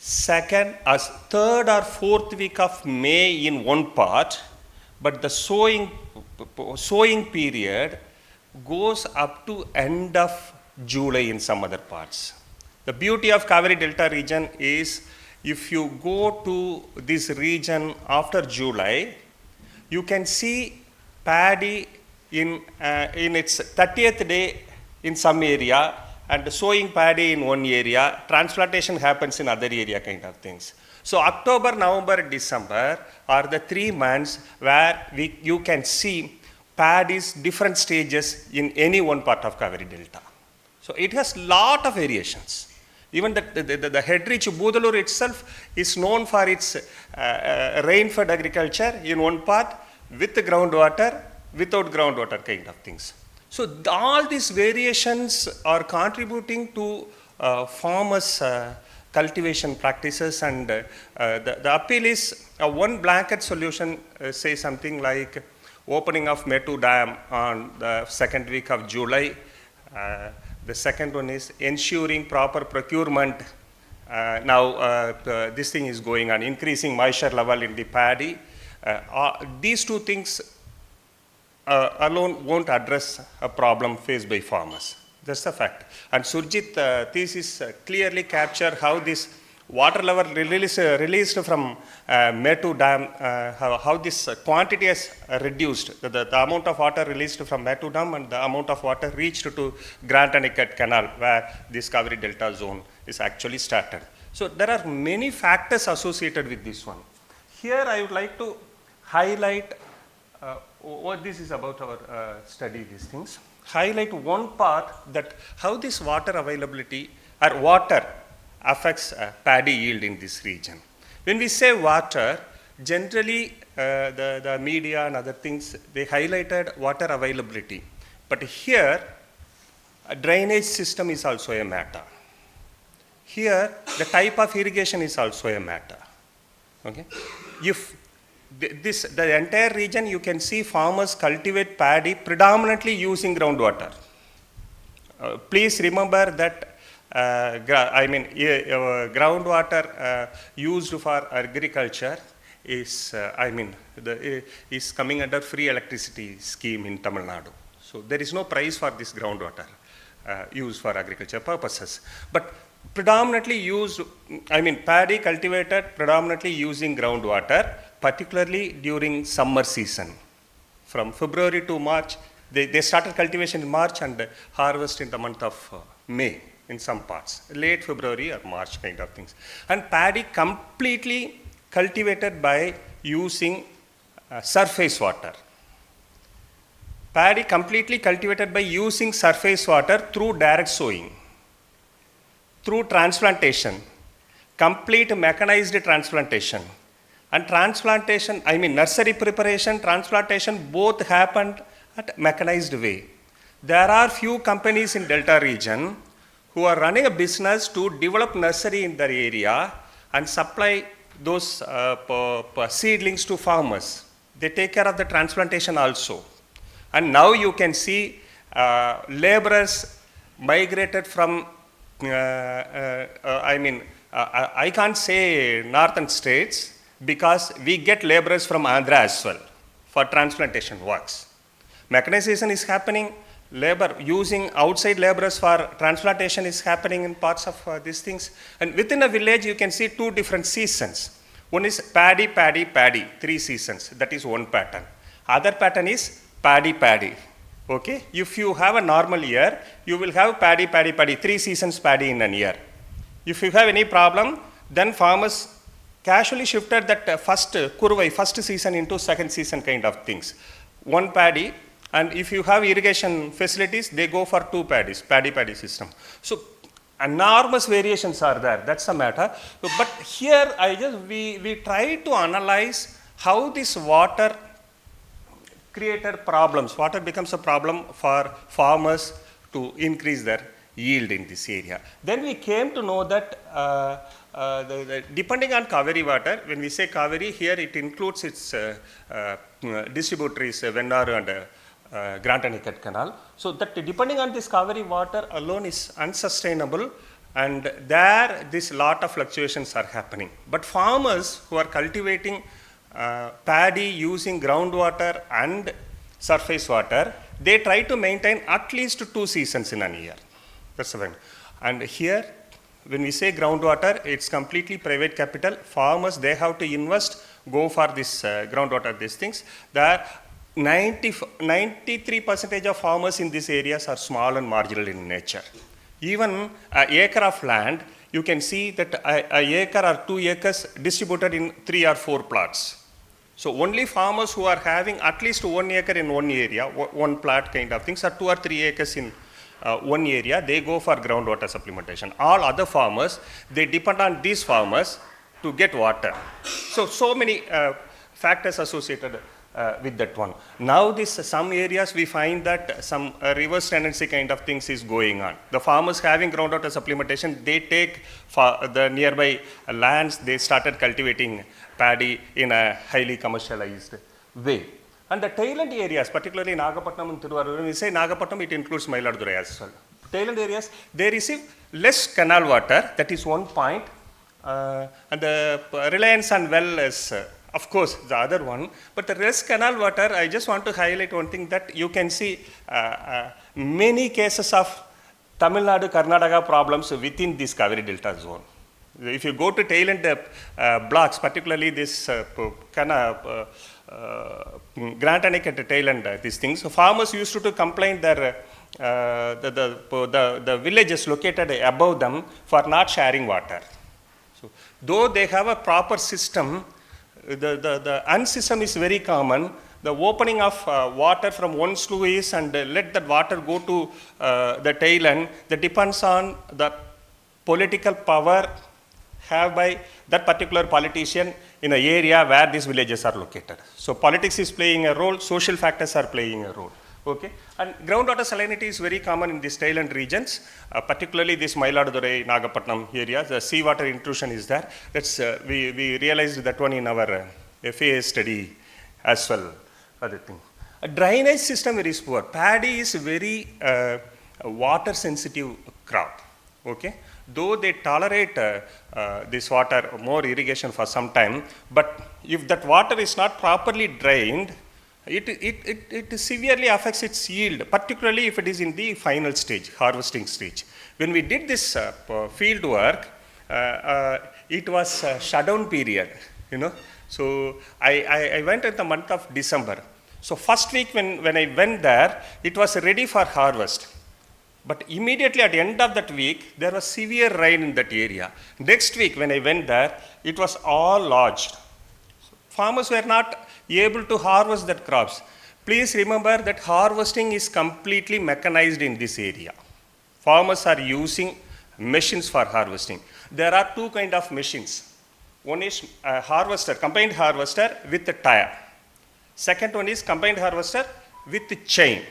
3rd or 4th week of May in one part, but the sowing period goes up to end of July in some other parts. The beauty of Cauvery Delta region is, if you go to this region after July, you can see paddy in its 30th day in some area, and sowing paddy in one area, transplantation happens in other area kind of things. So October, November, December are the 3 months where you can see paddy's different stages in any one part of Cauvery Delta. So it has lot of variations. Even the head reach Budalur itself is known for its rain-fed agriculture in one part, with groundwater, without groundwater kind of things. So all these variations are contributing to farmers' cultivation practices, and the appeal is one blanket solution, say something like opening of Metu Dam on the second week of July. The second one is ensuring proper procurement. This thing is going on, increasing moisture level in the paddy. These two things alone won't address a problem faced by farmers. That's the fact. And Surjit thesis clearly capture how this water level released from Metu Dam, how this quantity has reduced, the amount of water released from Metu Dam and the amount of water reached to Grand Anicut Canal, where this Cauvery Delta zone is actually started. So there are many factors associated with this one. Here I would like to highlight what this is about our study, these things. Highlight one part, that how this water availability or water affects paddy yield in this region. When we say water, generally the media and other things, they highlighted water availability. But here, a drainage system is also a matter. Here, the type of irrigation is also a matter. Okay? If the entire region, you can see farmers cultivate paddy predominantly using groundwater. Please remember that groundwater used for agriculture is, is coming under free electricity scheme in Tamil Nadu. So there is no price for this groundwater used for agriculture purposes. But predominantly used, paddy cultivated predominantly using groundwater, particularly during summer season. From February to March, they started cultivation in March and harvest in the month of May in some parts, late February or March kind of things. And paddy completely cultivated by using surface water. Paddy completely cultivated by using surface water through direct sowing, through transplantation, complete mechanized transplantation. And transplantation, nursery preparation, transplantation, both happened at mechanized way. There are few companies in Delta region who are running a business to develop nursery in their area and supply those seedlings to farmers. They take care of the transplantation also. And now you can see laborers migrated from, I can't say northern states, because we get laborers from Andhra as well for transplantation works. Mechanization is happening, labor using outside laborers for transplantation is happening in parts of these things. And within a village, you can see two different seasons. One is paddy, paddy, paddy, 3 seasons. That is one pattern. Other pattern is paddy, paddy. Okay? If you have a normal year, you will have paddy, paddy, paddy, 3 seasons paddy in a year. If you have any problem, then farmers casually shifted that first season into second season kind of things. One paddy, and if you have irrigation facilities, they go for 2 paddies, paddy system. So enormous variations are there, that's the matter. But here we try to analyze how this water created problems. Water becomes a problem for farmers to increase their yield in this area. Then we came to know that depending on Cauvery water, when we say Cauvery, here it includes its distributaries, Vennaru and Grand Anicut Canal. So that depending on this Cauvery water alone is unsustainable, and there this lot of fluctuations are happening. But farmers who are cultivating paddy using groundwater and surface water, they try to maintain at least 2 seasons in a year. That's the thing. And here, when we say groundwater, it's completely private capital. Farmers, they have to invest, go for this groundwater, these things. There 93% of farmers in these areas are small and marginal in nature. Even an acre of land, you can see that an acre or 2 acres distributed in 3 or 4 plots. So only farmers who are having at least 1 acre in one area, one plot kind of things, or 2 or 3 acres in one area, they go for groundwater supplementation. All other farmers, they depend on these farmers to get water. So many factors associated with that one. Now some areas we find that some reverse tendency kind of things is going on. The farmers having groundwater supplementation, they take the nearby lands, they started cultivating paddy in a highly commercialized way. And the tailend areas, particularly Nagapattinam and Thiruvarur, when we say Nagapattinam, it includes Mayiladuthurai as well. Tailend areas, they receive less canal water, that is one point, and the reliance on well is, of course, the other one. But the less canal water, I just want to highlight one thing that you can see many cases of Tamil Nadu, Karnataka problems within this Cauvery Delta zone. If you go to tailend blocks, particularly this Grant and at the tail end, these things. So farmers used to complain that the villages located above them for not sharing water. So, though they have a proper system, the unsystem is very common. The opening of water from one sluice and let that water go to the tail end, that depends on the political power have by that particular politician in an area where these villages are located. So politics is playing a role, social factors are playing a role. Okay, and groundwater salinity is very common in these tailend regions, particularly this Mayiladuthurai, Nagapattinam areas. The seawater intrusion is there. That's we realized that one in our FAA study as well. Other thing, a drainage system is poor. Paddy is very water sensitive crop. Okay, though they tolerate this water, more irrigation for some time, but if that water is not properly drained, it severely affects its yield, particularly if it is in the final stage, harvesting stage. When we did this field work, it was a shutdown period, you know. So I went in the month of December. So first week when I went there, it was ready for harvest. But immediately at the end of that week, there was severe rain in that area. Next week when I went there, it was all lodged. So farmers were not able to harvest that crops. Please remember that harvesting is completely mechanized in this area. Farmers are using machines for harvesting. There are two kinds of machines. One is a harvester, combined harvester with a tire. Second one is combined harvester with a chain.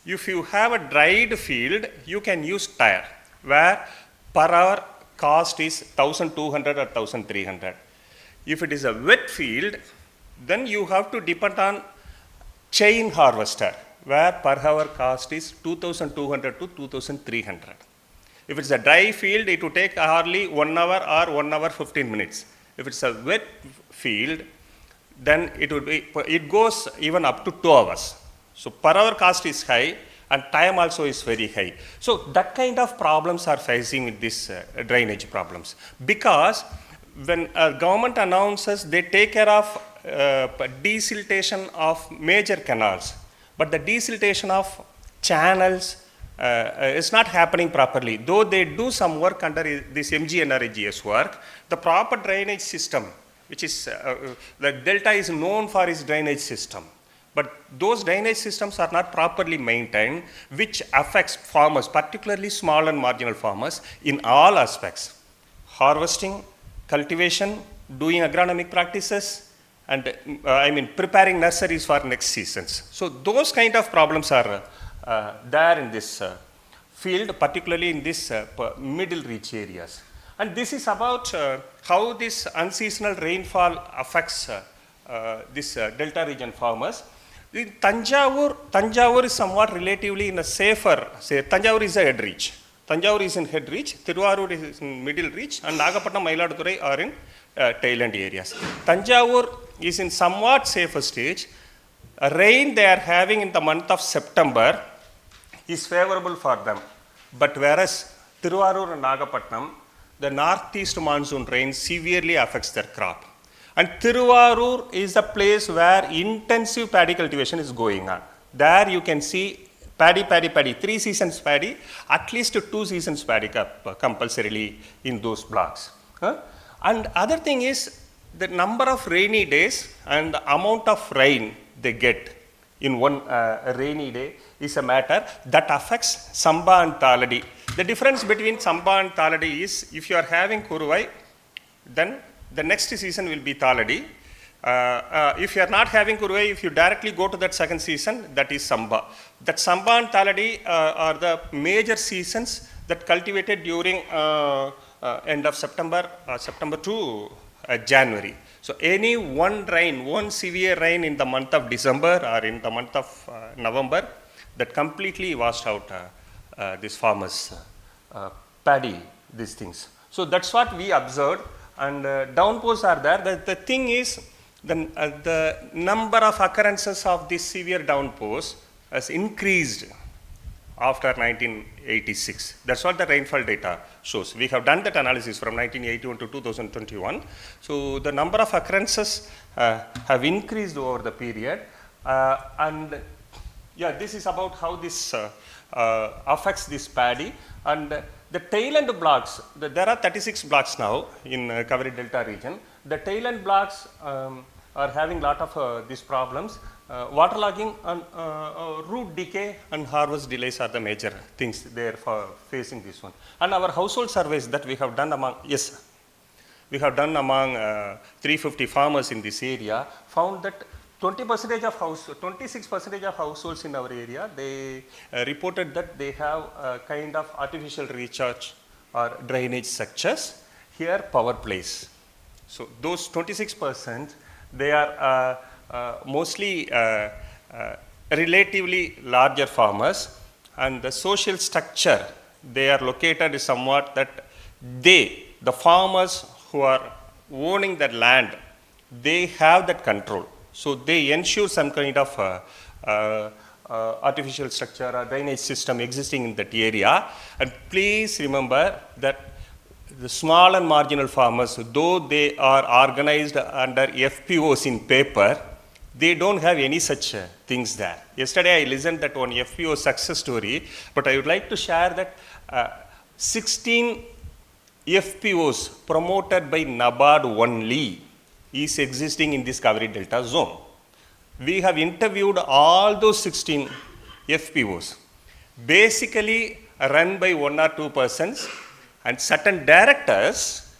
If you have a dried field, you can use tire, where per hour cost is 1,200 or 1,300. If it is a wet field, then you have to depend on chain harvester, where per hour cost is 2,200 to 2,300. If it's a dry field, it will take hardly 1 hour or 1 hour 15 minutes. If it's a wet field, then it goes even up to 2 hours. So per hour cost is high and time also is very high. So that kind of problems are facing with this drainage problems. Because when a government announces, they take care of desiltation of major canals, but the desiltation of channels is not happening properly. Though they do some work under this MGNRGS work, the proper drainage system, which is, the Delta is known for its drainage system. But those drainage systems are not properly maintained, which affects farmers, particularly small and marginal farmers, in all aspects. Harvesting, cultivation, doing agronomic practices, and preparing nurseries for next seasons. So those kind of problems are there in this field, particularly in this middle reach areas. And this is about how this unseasonal rainfall affects this Delta region farmers. In Tanjavur is somewhat relatively in a safer, Tanjavur is a head reach. Tanjavur is in head reach, Thiruvarur is in middle reach, and Nagapattinam, Mayiladuthurai are in tailend areas. Tanjavur is in somewhat safer stage. Rain they are having in the month of September is favorable for them. But whereas Thiruvarur and Nagapattinam, the northeast monsoon rain severely affects their crop. And Thiruvarur is the place where intensive paddy cultivation is going on. There you can see paddy, 3 seasons paddy, at least 2 seasons paddy compulsorily in those blocks. And other thing is the number of rainy days and the amount of rain they get in one rainy day is a matter that affects Samba and Thaladi. The difference between Samba and Thaladi is if you are having Kuruvai, then the next season will be Thaladi. If you are not having Kuruvai, if you directly go to that second season, that is Samba. That Samba and Taladi are the major seasons that cultivated during end of September, September to January. So any one severe rain in the month of December or in the month of November, that completely washed out this farmers' paddy, these things. So that's what we observed, and downpours are there. The thing is, the number of occurrences of these severe downpours has increased after 1986. That's what the rainfall data shows. We have done that analysis from 1981 to 2021. So the number of occurrences have increased over the period, and yeah, this is about how this affects this paddy. And the tail end blocks, there are 36 blocks now in Cauvery Delta region. The tail end blocks are having a lot of these problems. Waterlogging and root decay and harvest delays are the major things there for facing this one. And our household surveys that we have done among, we have done among 350 farmers in this area, found that 26% of households in our area, they reported that they have a kind of artificial recharge or drainage structures. Here, power plays. So those 26%, they are mostly relatively larger farmers, and the social structure they are located is somewhat that the farmers who are owning that land, they have that control. So they ensure some kind of artificial structure or drainage system existing in that area. And please remember that the small and marginal farmers, though they are organized under FPOs in paper, they don't have any such things there. Yesterday I listened that one FPO success story, but I would like to share that 16 FPOs promoted by NABARD only is existing in this Cauvery Delta zone. We have interviewed all those 16 FPOs, basically run by 1 or 2 persons, and certain directors,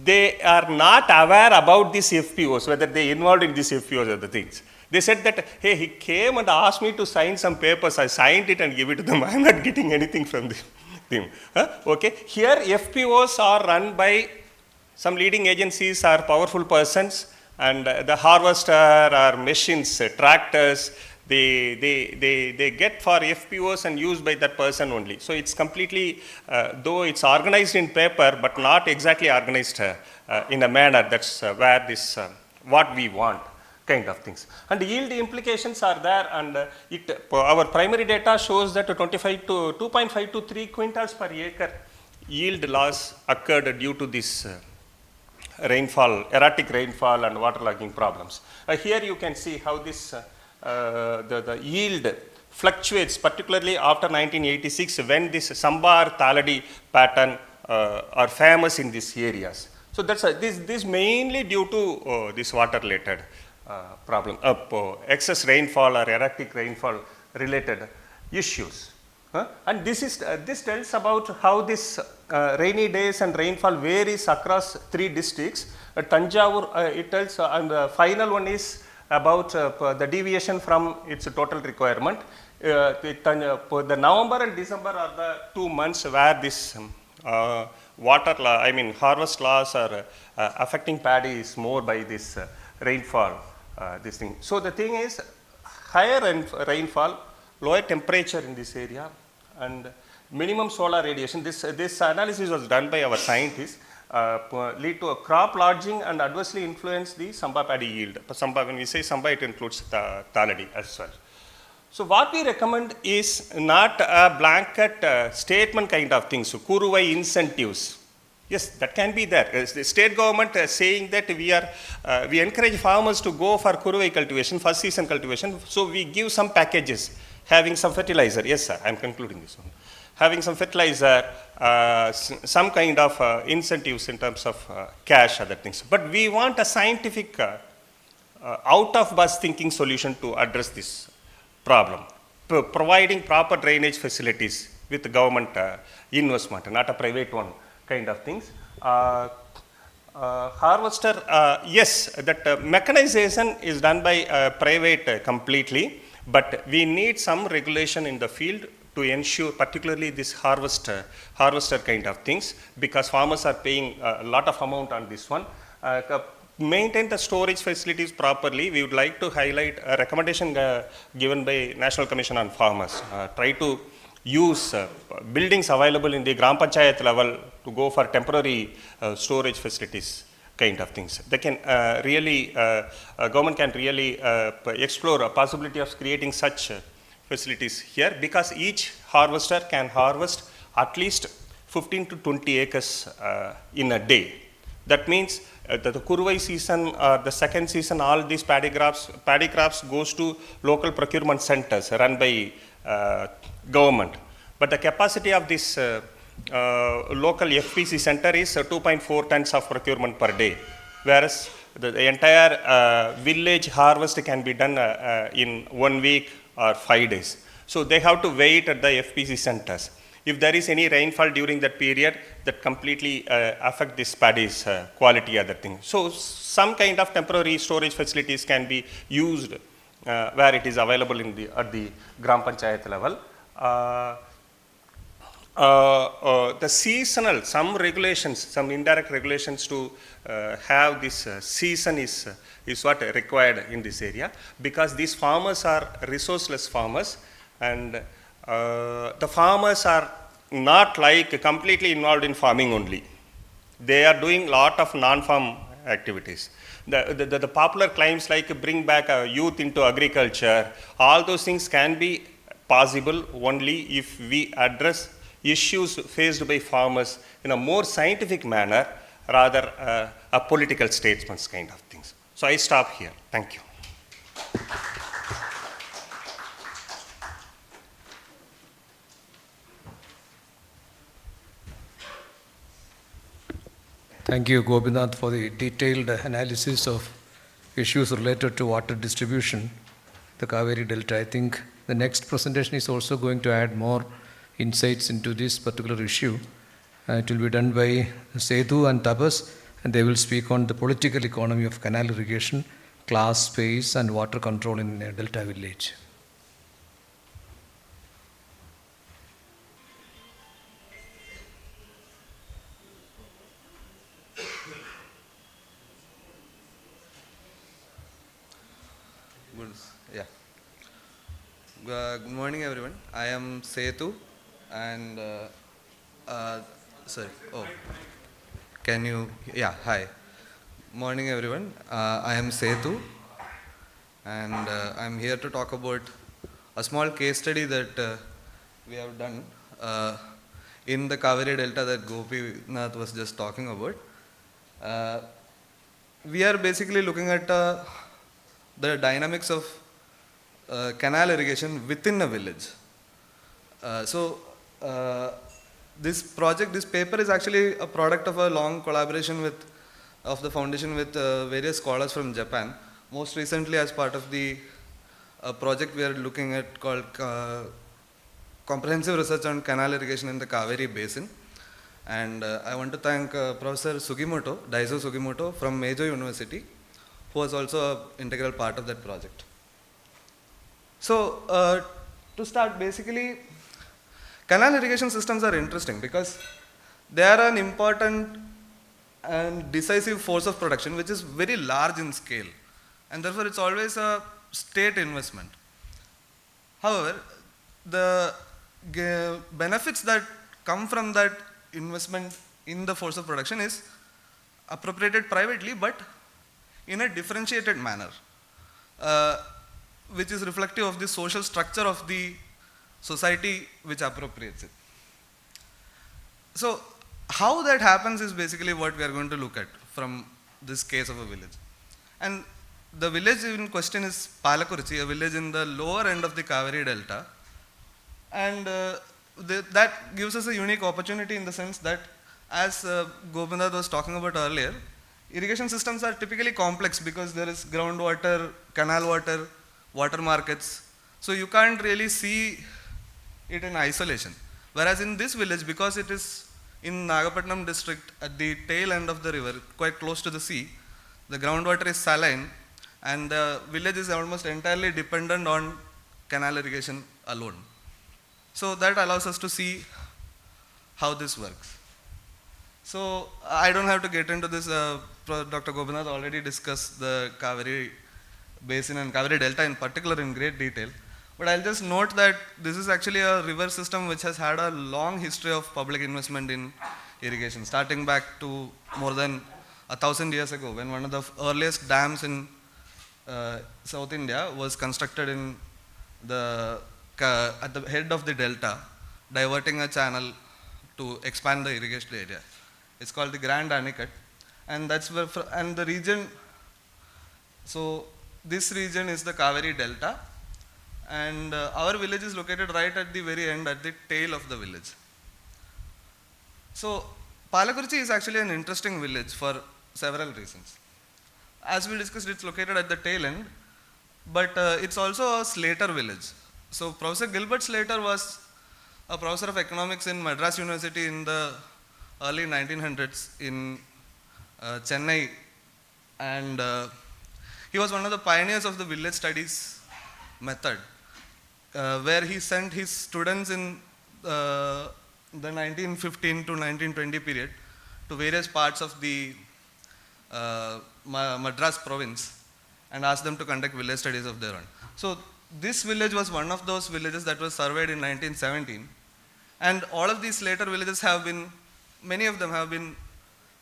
they are not aware about these FPOs, whether they involved in these FPOs or the things. They said that, hey, he came and asked me to sign some papers. I signed it and gave it to them. I am not getting anything from them. Okay. Here, FPOs are run by some leading agencies or powerful persons, and the harvester or machines, tractors, they get for FPOs and used by that person only. So it's completely, though it's organized in paper, but not exactly organized in a manner that's where this, what we want, kind of things. And yield implications are there, and our primary data shows that 2.5 to 3 quintals per acre yield loss occurred due to this rainfall, erratic rainfall and waterlogging problems. Here you can see how this the yield fluctuates, particularly after 1986, when this Samba or Taladi pattern are famous in these areas. So that's this mainly due to this water-related problem, excess rainfall or erratic rainfall related issues. And this tells about how this rainy days and rainfall varies across 3 districts. Tanjavur, it tells, and the final one is about the deviation from its total requirement. The November and December are the 2 months where this harvest loss are affecting paddy is more by this rainfall, this thing. So the thing is, higher rainfall, lower temperature in this area, and minimum solar radiation. This analysis was done by our scientists, lead to a crop lodging and adversely influence the Samba paddy yield. Samba, when we say Samba, it includes the Taladi as well. So what we recommend is not a blanket statement kind of thing. So Kuruvai incentives, yes, that can be there. The state government saying that we encourage farmers to go for Kuruvai cultivation, first season cultivation. So we give some packages, having some fertilizer. Yes, sir, I am concluding this one. Having some fertilizer, some kind of incentives in terms of cash, other things. But we want a scientific, out-of-box thinking solution to address this problem. Providing proper drainage facilities with government investment, not a private one kind of things. Harvester, yes, that mechanization is done by private completely, but we need some regulation in the field to ensure, particularly this harvester kind of things, because farmers are paying a lot of amount on this one. Maintain the storage facilities properly. We would like to highlight a recommendation given by National Commission on Farmers. Try to use buildings available in the Gram Panchayat level to go for temporary storage facilities kind of things. They can government can really explore a possibility of creating such facilities here, because each harvester can harvest at least 15 to 20 acres in a day. That means the Kurvai season or the second season, all these paddy crops goes to local procurement centers run by government. But the capacity of this local FPC center is 2.4 tons of procurement per day, whereas the entire village harvest can be done in 1 week or 5 days. So they have to wait at the FPC centers. If there is any rainfall during that period, that completely affect this paddy's quality, other things. So some kind of temporary storage facilities can be used where it is available at the Gram Panchayat level. The seasonal, some regulations, some indirect regulations to have this season is what required in this area, because these farmers are resourceless farmers, and the farmers are not like completely involved in farming only. They are doing lot of non-farm activities. The popular claims like bring back youth into agriculture, all those things can be possible only if we address issues faced by farmers in a more scientific manner rather a political statements kind of things. So I stop here. Thank you. Thank you, Gopinath, for the detailed analysis of issues related to water distribution, the Cauvery Delta. I think the next presentation is also going to add more insights into this particular issue. It will be done by Sethu and Tapas, and they will speak on the political economy of canal irrigation, class, space, and water control in Delta village. Good morning, everyone. I am Sethu, and sorry. Oh, can you? Yeah. Hi. Morning, everyone. I am Sethu, and I'm here to talk about a small case study that we have done in the Cauvery Delta that Gopinath was just talking about. We are basically looking at the dynamics of canal irrigation within a village. This paper is actually a product of a long collaboration of the foundation with various scholars from Japan. Most recently, as part of the project we are looking at called Comprehensive Research on Canal Irrigation in the Cauvery Basin. And I want to thank Professor Daiso Sugimoto from Meiji University, who was also an integral part of that project. So, to start, basically, canal irrigation systems are interesting because they are an important and decisive force of production which is very large in scale, and therefore it's always a state investment. However, the benefits that come from that investment in the force of production is appropriated privately but in a differentiated manner, which is reflective of the social structure of the society which appropriates it. So, how that happens is basically what we are going to look at from this case of a village. And the village in question is Palakurchi, a village in the lower end of the Cauvery Delta. And that gives us a unique opportunity in the sense that, as Gopinath was talking about earlier, irrigation systems are typically complex because there is groundwater, canal water, water markets. So you can't really see it in isolation. Whereas in this village, because it is in Nagapattinam district, at the tail end of the river, quite close to the sea, the groundwater is saline, and the village is almost entirely dependent on canal irrigation alone. So that allows us to see how this works. So I don't have to get into this. Dr. Gopinath already discussed the Cauvery Basin and Cauvery Delta in particular in great detail. But I'll just note that this is actually a river system which has had a long history of public investment in irrigation, starting back to more than 1,000 years ago, when one of the earliest dams in South India was constructed in at the head of the delta, diverting a channel to expand the irrigation area. It's called the Grand Anicut, and that's where, and the region, so this region is the Cauvery Delta, and our village is located right at the very end, at the tail of the village. So Palakurchi is actually an interesting village for several reasons. As we discussed, it's located at the tail end, but it's also a Slater village. So Professor Gilbert Slater was a professor of economics in Madras University in the early 1900s in Chennai, and he was one of the pioneers of the village studies method, where he sent his students in the 1915 to 1920 period to various parts of the Madras province and asked them to conduct village studies of their own. So this village was one of those villages that was surveyed in 1917, and all of these later villages have been, many of them have been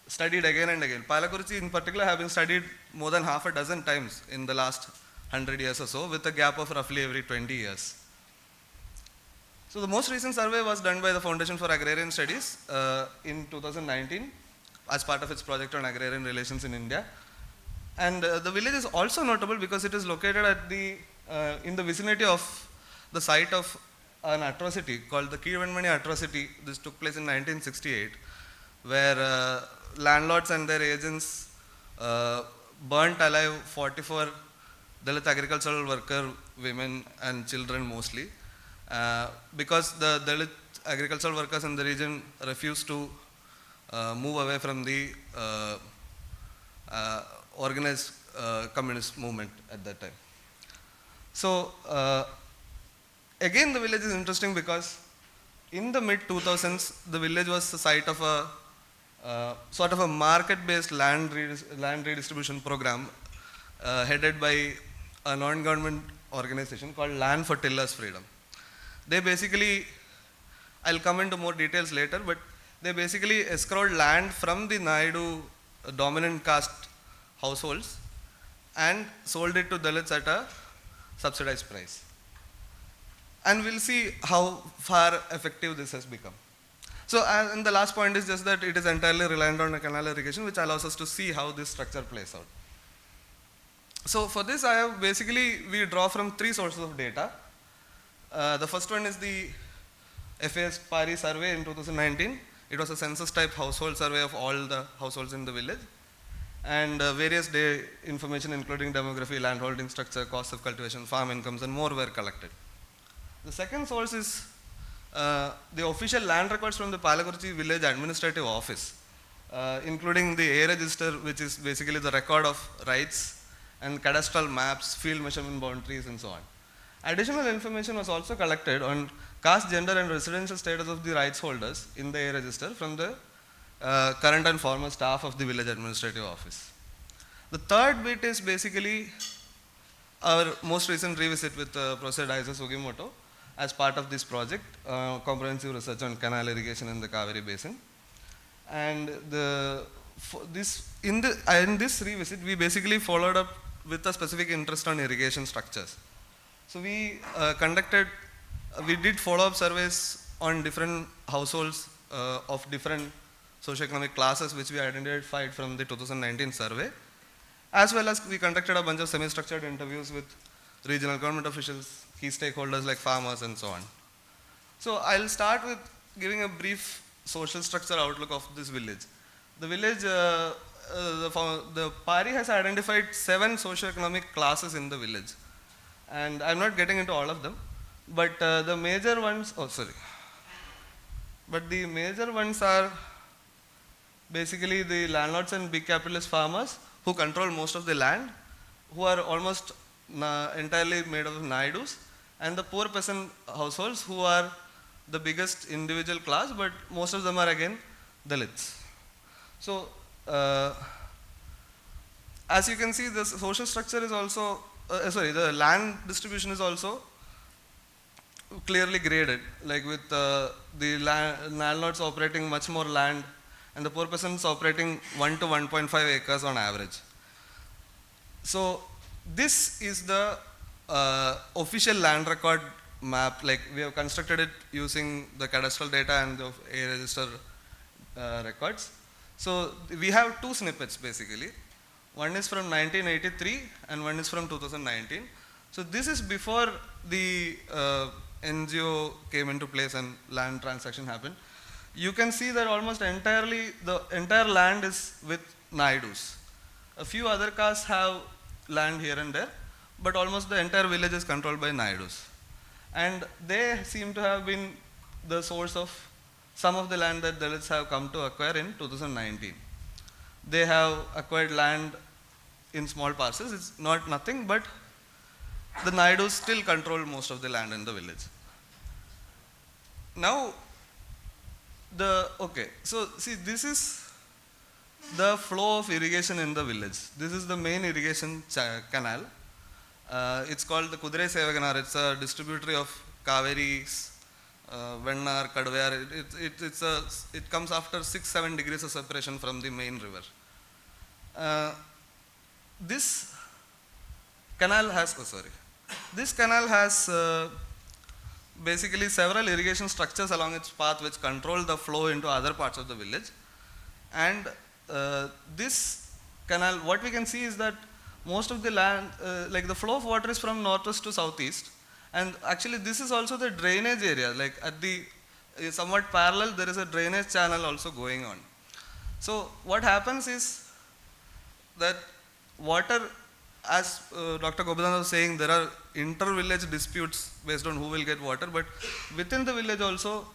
studied again and again. Palakurchi in particular have been studied more than half a dozen times in the last 100 years or so, with a gap of roughly every 20 years. So the most recent survey was done by the Foundation for Agrarian Studies in 2019 as part of its project on agrarian relations in India. And the village is also notable because it is located at the in the vicinity of the site of an atrocity called the Kirvanmani atrocity. This took place in 1968, where landlords and their agents burnt alive 44 Dalit agricultural worker women and children mostly, because the Dalit agricultural workers in the region refused to move away from the organized communist movement at that time. So again, the village is interesting because in the mid 2000s, the village was the site of a sort of a market-based land redistribution program headed by a non-government organization called Land for Tillers Freedom. They basically, I'll come into more details later, but they basically escrowed land from the Naidu dominant caste households and sold it to Dalits at a subsidized price. And we'll see how far effective this has become. So, and the last point is just that it is entirely reliant on a canal irrigation, which allows us to see how this structure plays out. So for this, I have basically, we draw from three sources of data. The first one is the FAS PARI survey in 2019. It was a census type household survey of all the households in the village, and various day information including demography, landholding structure, cost of cultivation, farm incomes, and more were collected. The second source is the official land records from the Palakurchi village administrative office, including the A register, which is basically the record of rights, and cadastral maps, field measurement boundaries, and so on. Additional information was also collected on caste, gender, and residential status of the rights holders in the A register from the current and former staff of the village administrative office. The third bit is basically our most recent revisit with Professor Daisa Sugimoto as part of this project, comprehensive research on canal irrigation in the Cauvery Basin. And in this revisit, we basically followed up with a specific interest on irrigation structures. So we did follow-up surveys on different households of different socioeconomic classes, which we identified from the 2019 survey, as well as we conducted a bunch of semi-structured interviews with regional government officials, key stakeholders like farmers, and so on. So I'll start with giving a brief social structure outlook of this village. The village, the PARI has identified 7 socioeconomic classes in the village. And I'm not getting into all of them, but the major ones, the major ones are basically the landlords and big capitalist farmers who control most of the land, who are almost entirely made of Naidus, and the poor peasant households who are the biggest individual class, but most of them are again Dalits. So, as you can see, the social structure is also, the land distribution is also clearly graded, like with the landlords operating much more land and the poor peasants operating 1 to 1.5 acres on average. So this is the official land record map, like we have constructed it using the cadastral data and the A register records. So we have two snippets basically. One is from 1983 and one is from 2019. So this is before the NGO came into place and land transaction happened. You can see that almost entirely, the entire land is with Naidus. A few other castes have land here and there, but almost the entire village is controlled by Naidus. And they seem to have been the source of some of the land that Dalits have come to acquire in 2019. They have acquired land in small parcels. It's not nothing, but the Naidus still control most of the land in the village. Now, so see, this is the flow of irrigation in the village. This is the main irrigation canal. It's called the Kudrai Sevaganar. It's a distributary of Cauvery, Vennar, Kadvayar. It comes after 6-7 degrees of separation from the main river. This canal has, basically several irrigation structures along its path which control the flow into other parts of the village. And this canal, what we can see is that most of the land, like the flow of water is from northwest to southeast. And actually this is also the drainage area, like at the somewhat parallel there is a drainage channel also going on. So what happens is that water, as Dr. Gopinath was saying, there are inter-village disputes based on who will get water, but within the village also,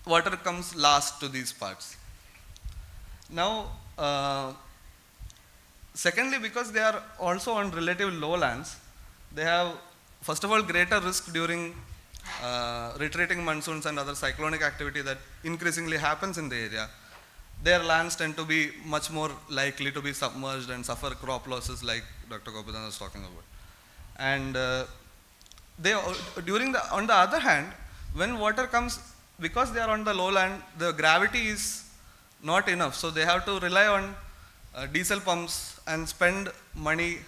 water comes last to these parts. Now, secondly, because they are also on relative lowlands, they have, first of all, greater risk during retreating monsoons and other cyclonic activity that increasingly happens in the area. Their lands tend to be much more likely to be submerged and suffer crop losses like Dr. Gopinath was talking about. And on the other hand, when water comes, because they are on the lowland, the gravity is not enough. So they have to rely on diesel pumps and spend money,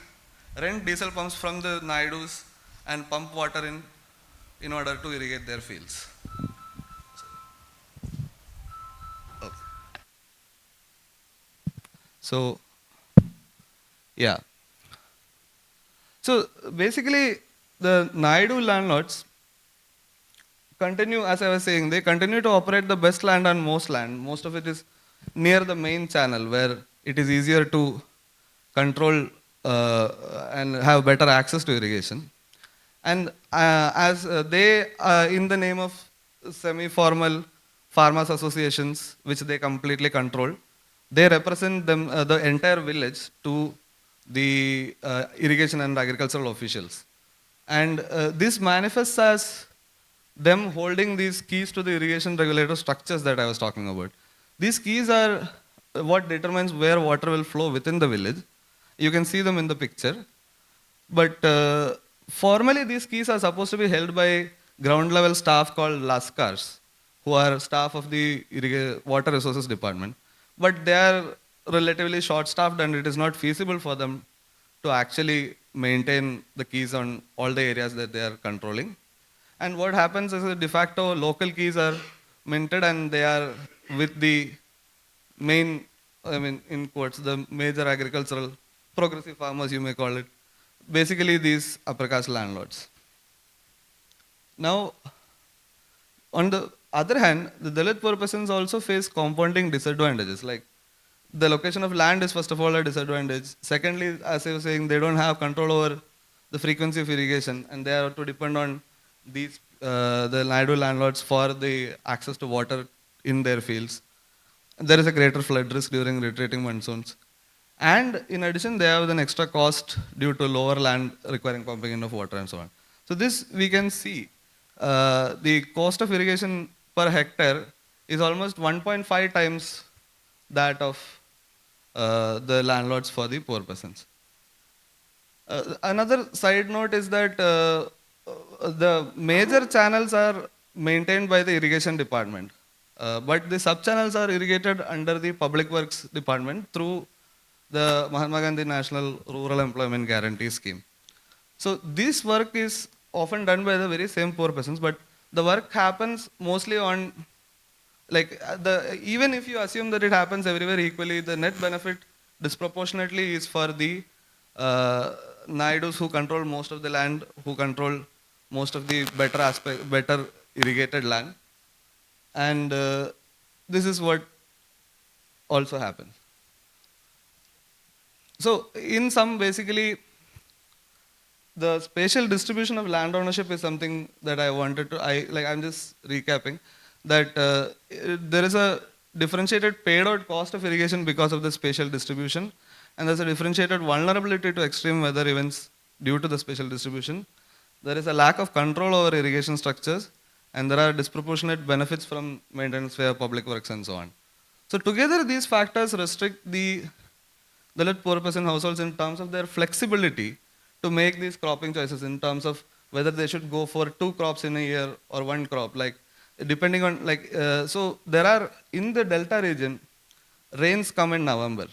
rent diesel pumps from the Naidus and pump water in order to irrigate their fields. So, yeah. So basically, the Naidu landlords continue, as I was saying, they continue to operate the best land on most land. Most of it is near the main channel where it is easier to control and have better access to irrigation. And as they, in the name of semi-formal farmers associations, which they completely control, they represent them, the entire village to the irrigation and agricultural officials. And this manifests as them holding these keys to the irrigation regulator structures that I was talking about. These keys are what determines where water will flow within the village. You can see them in the picture. But formally, these keys are supposed to be held by ground level staff called Laskars, who are staff of the water resources department. But they are relatively short staffed and it is not feasible for them to actually maintain the keys on all the areas that they are controlling. And what happens is that de facto local keys are minted and they are with the main, in quotes, the major agricultural progressive farmers, you may call it, basically these upper caste landlords. Now, on the other hand, the Dalit poor peasants also face compounding disadvantages. Like the location of land is first of all a disadvantage. Secondly, as I was saying, they don't have control over the frequency of irrigation and they have to depend on the Naidu landlords for the access to water in their fields. There is a greater flood risk during retreating monsoons. And in addition, they have an extra cost due to lower land requiring pumping in of water and so on. So this we can see. The cost of irrigation per hectare is almost 1.5 times that of the landlords for the poor peasants. Another side note is that the major channels are maintained by the irrigation department, but the sub-channels are irrigated under the public works department through the Mahatma Gandhi National Rural Employment Guarantee Scheme. So this work is often done by the very same poor persons, but the work happens mostly on, like, even if you assume that it happens everywhere equally, the net benefit disproportionately is for the Naidus who control most of the land, who control most of the better irrigated land. And this is what also happens. So in sum, basically, the spatial distribution of land ownership is something that I wanted to, I'm just recapping, that there is a differentiated paid out cost of irrigation because of the spatial distribution, and there's a differentiated vulnerability to extreme weather events due to the spatial distribution. There is a lack of control over irrigation structures, and there are disproportionate benefits from maintenance via public works and so on. So together these factors restrict the Dalit poor person households in terms of their flexibility to make these cropping choices in terms of whether they should go for 2 crops in a year or 1 crop, like depending on, so there are, in the delta region, rains come in November.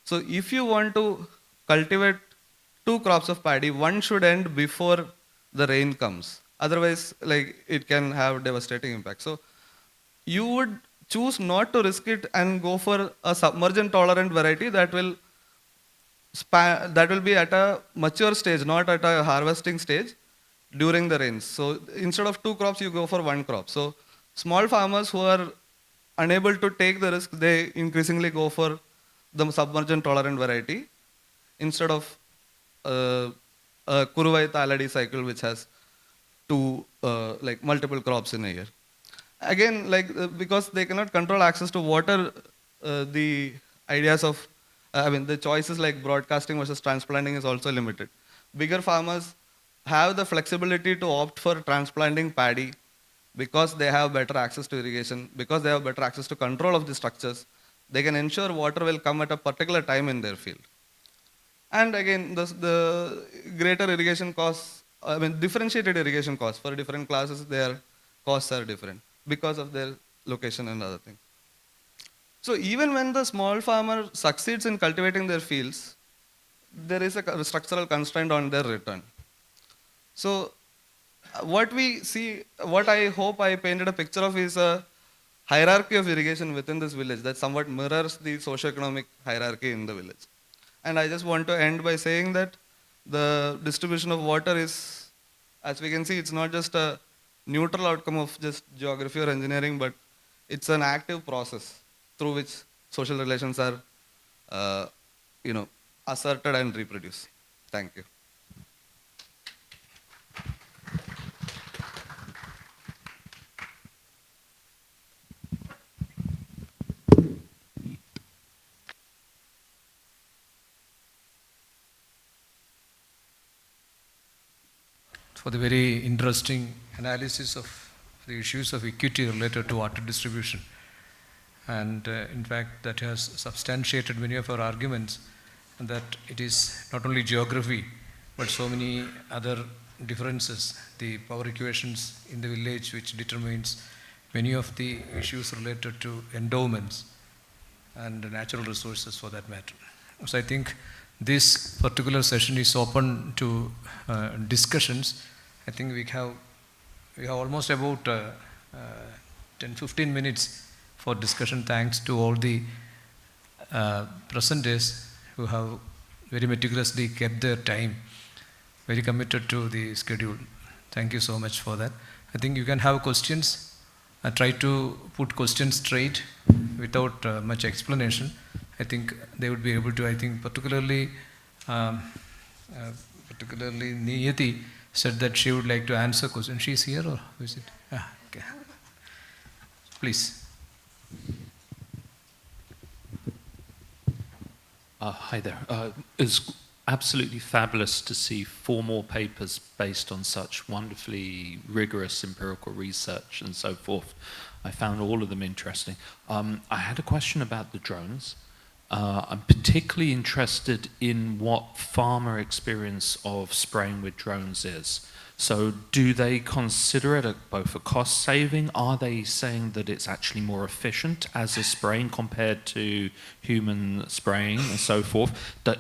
So if you want to cultivate 2 crops of paddy, one should end before the rain comes. Otherwise, it can have devastating impact. So you would choose not to risk it and go for a submergent tolerant variety that will be at a mature stage, not at a harvesting stage during the rains. So instead of 2 crops, you go for 1 crop. So small farmers who are unable to take the risk, they increasingly go for the submergent tolerant variety instead of a Kuruvai Taladi cycle, which has 2 multiple crops in a year. Again, because they cannot control access to water, the ideas of, the choices like broadcasting versus transplanting is also limited. Bigger farmers have the flexibility to opt for transplanting paddy because they have better access to irrigation, because they have better access to control of the structures. They can ensure water will come at a particular time in their field. And again, the greater irrigation costs, differentiated irrigation costs for different classes, their costs are different because of their location and other things. So even when the small farmer succeeds in cultivating their fields, there is a structural constraint on their return. So what we see, what I hope I painted a picture of is a hierarchy of irrigation within this village that somewhat mirrors the socio-economic hierarchy in the village. And I just want to end by saying that the distribution of water is, as we can see, it's not just a neutral outcome of just geography or engineering, but it's an active process through which social relations are, asserted and reproduced. Thank you. For the very interesting analysis of the issues of equity related to water distribution. And in fact, that has substantiated many of our arguments, and that it is not only geography, but so many other differences, the power equations in the village, which determines many of the issues related to endowments and natural resources for that matter. So I think this particular session is open to discussions. I think we have almost about 10-15 minutes for discussion, thanks to all the presenters who have very meticulously kept their time, very committed to the schedule. Thank you so much for that. I think you can have questions. I try to put questions straight without much explanation. I think they would be able to, particularly Niyati said that she would like to answer questions. She is here or is it? Okay. Please. Hi there. It's absolutely fabulous to see 4 more papers based on such wonderfully rigorous empirical research and so forth. I found all of them interesting. I had a question about the drones. I'm particularly interested in what farmer experience of spraying with drones is. So do they consider it both a cost saving? Are they saying that it's actually more efficient as a spraying compared to human spraying and so forth?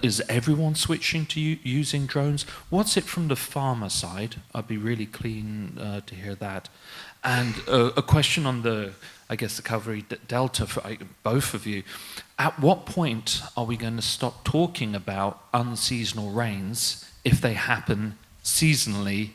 Is everyone switching to using drones? What's it from the farmer side? I'd be really keen to hear that. And a question on the Cauvery Delta for both of you. At what point are we going to stop talking about unseasonal rains if they happen seasonally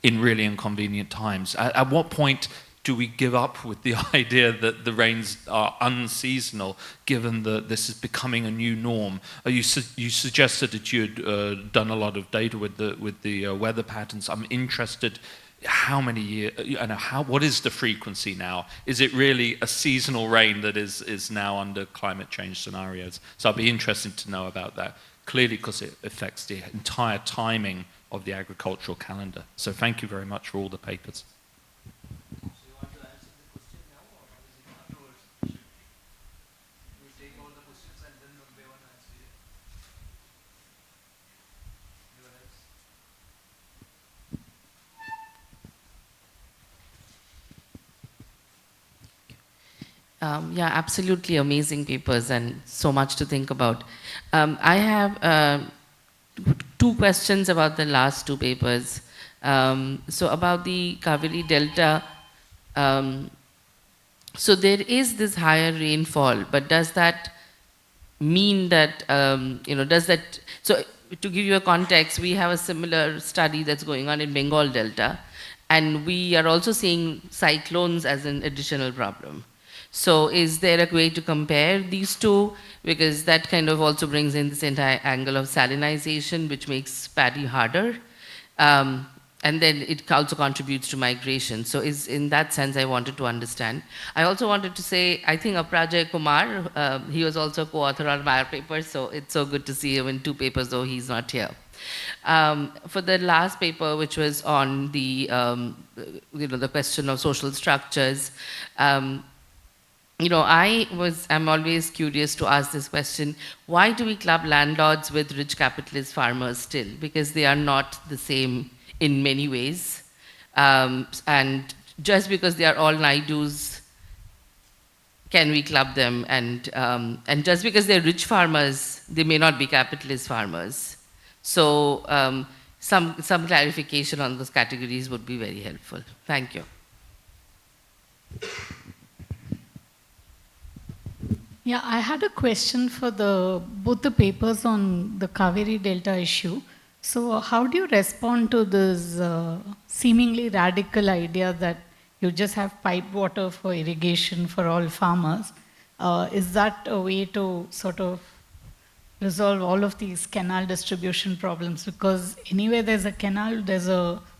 in really inconvenient times? At what point do we give up with the idea that the rains are unseasonal, given that this is becoming a new norm? You suggested that you had done a lot of data with the weather patterns. I'm interested. How many years, what is the frequency now? Is it really a seasonal rain that is now under climate change scenarios? So I'd be interested to know about that, clearly because it affects the entire timing of the agricultural calendar. So thank you very much for all the papers. So you want to answer the question now, or is it afterwards? We take all the questions and then one by one answer it. Anyone else? Yeah, absolutely amazing papers and so much to think about. I have 2 questions about the last 2 papers. So about the Cauvery Delta, so there is this higher rainfall, but does that mean that, so to give you a context, we have a similar study that's going on in Bengal Delta, and we are also seeing cyclones as an additional problem. So is there a way to compare these 2? Because that kind of also brings in this entire angle of salinization, which makes paddy harder. And then it also contributes to migration. So in that sense, I wanted to understand. I also wanted to say, I think Aprajay Kumar, he was also co-author on my paper, so it's so good to see him in 2 papers, though he's not here. For the last paper, which was on the, the question of social structures, I'm always curious to ask this question: why do we club landlords with rich capitalist farmers still? Because they are not the same in many ways. And just because they are all Naidus, can we club them? And just because they're rich farmers, they may not be capitalist farmers. So some clarification on those categories would be very helpful. Thank you. Yeah, I had a question for both the papers on the Cauvery Delta issue. So how do you respond to this seemingly radical idea that you just have pipe water for irrigation for all farmers? Is that a way to sort of resolve all of these canal distribution problems? Because anywhere there's a canal,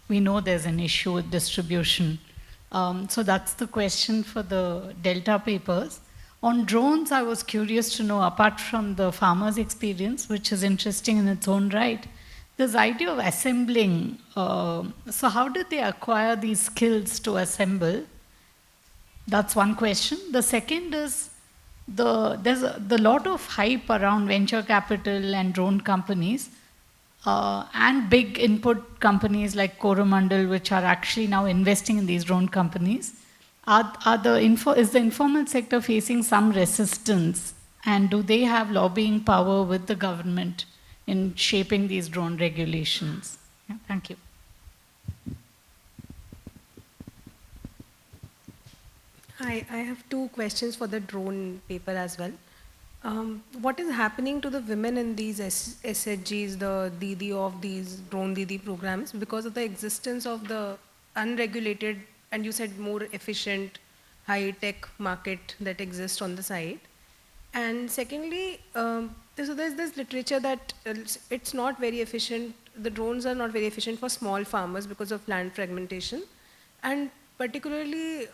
we know there's an issue with distribution. So that's the question for the Delta papers. On drones, I was curious to know, apart from the farmer's experience, which is interesting in its own right, this idea of assembling. So how did they acquire these skills to assemble? That's one question. The second is, there's a lot of hype around venture capital and drone companies, and big input companies like Coromandel, which are actually now investing in these drone companies. Is the informal sector facing some resistance, and do they have lobbying power with the government in shaping these drone regulations? Yeah, thank you. Hi, I have 2 questions for the drone paper as well. What is happening to the women in these SHGs, the Didi of these drone Didi programs, because of the existence of the unregulated, and you said more efficient, high-tech market that exists on the side? And secondly, so there's this literature that it's not very efficient, the drones are not very efficient for small farmers because of land fragmentation. And particularly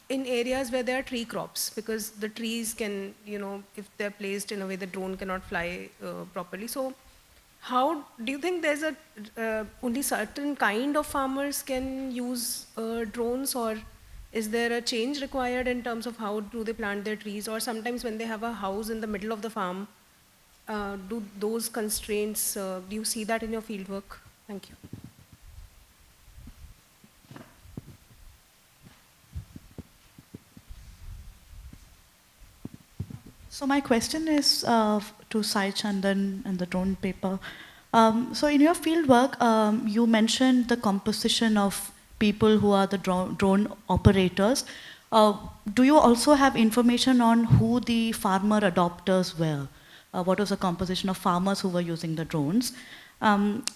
in areas where there are tree crops, because the trees can, if they're placed in a way the drone cannot fly properly. So how do you think there's only certain kind of farmers can use drones, or is there a change required in terms of how do they plant their trees, or sometimes when they have a house in the middle of the farm, do those constraints, do you see that in your fieldwork? Thank you. So my question is to Sai Chandan and the drone paper. So in your fieldwork, you mentioned the composition of people who are the drone operators. Do you also have information on who the farmer adopters were? What was the composition of farmers who were using the drones? Again,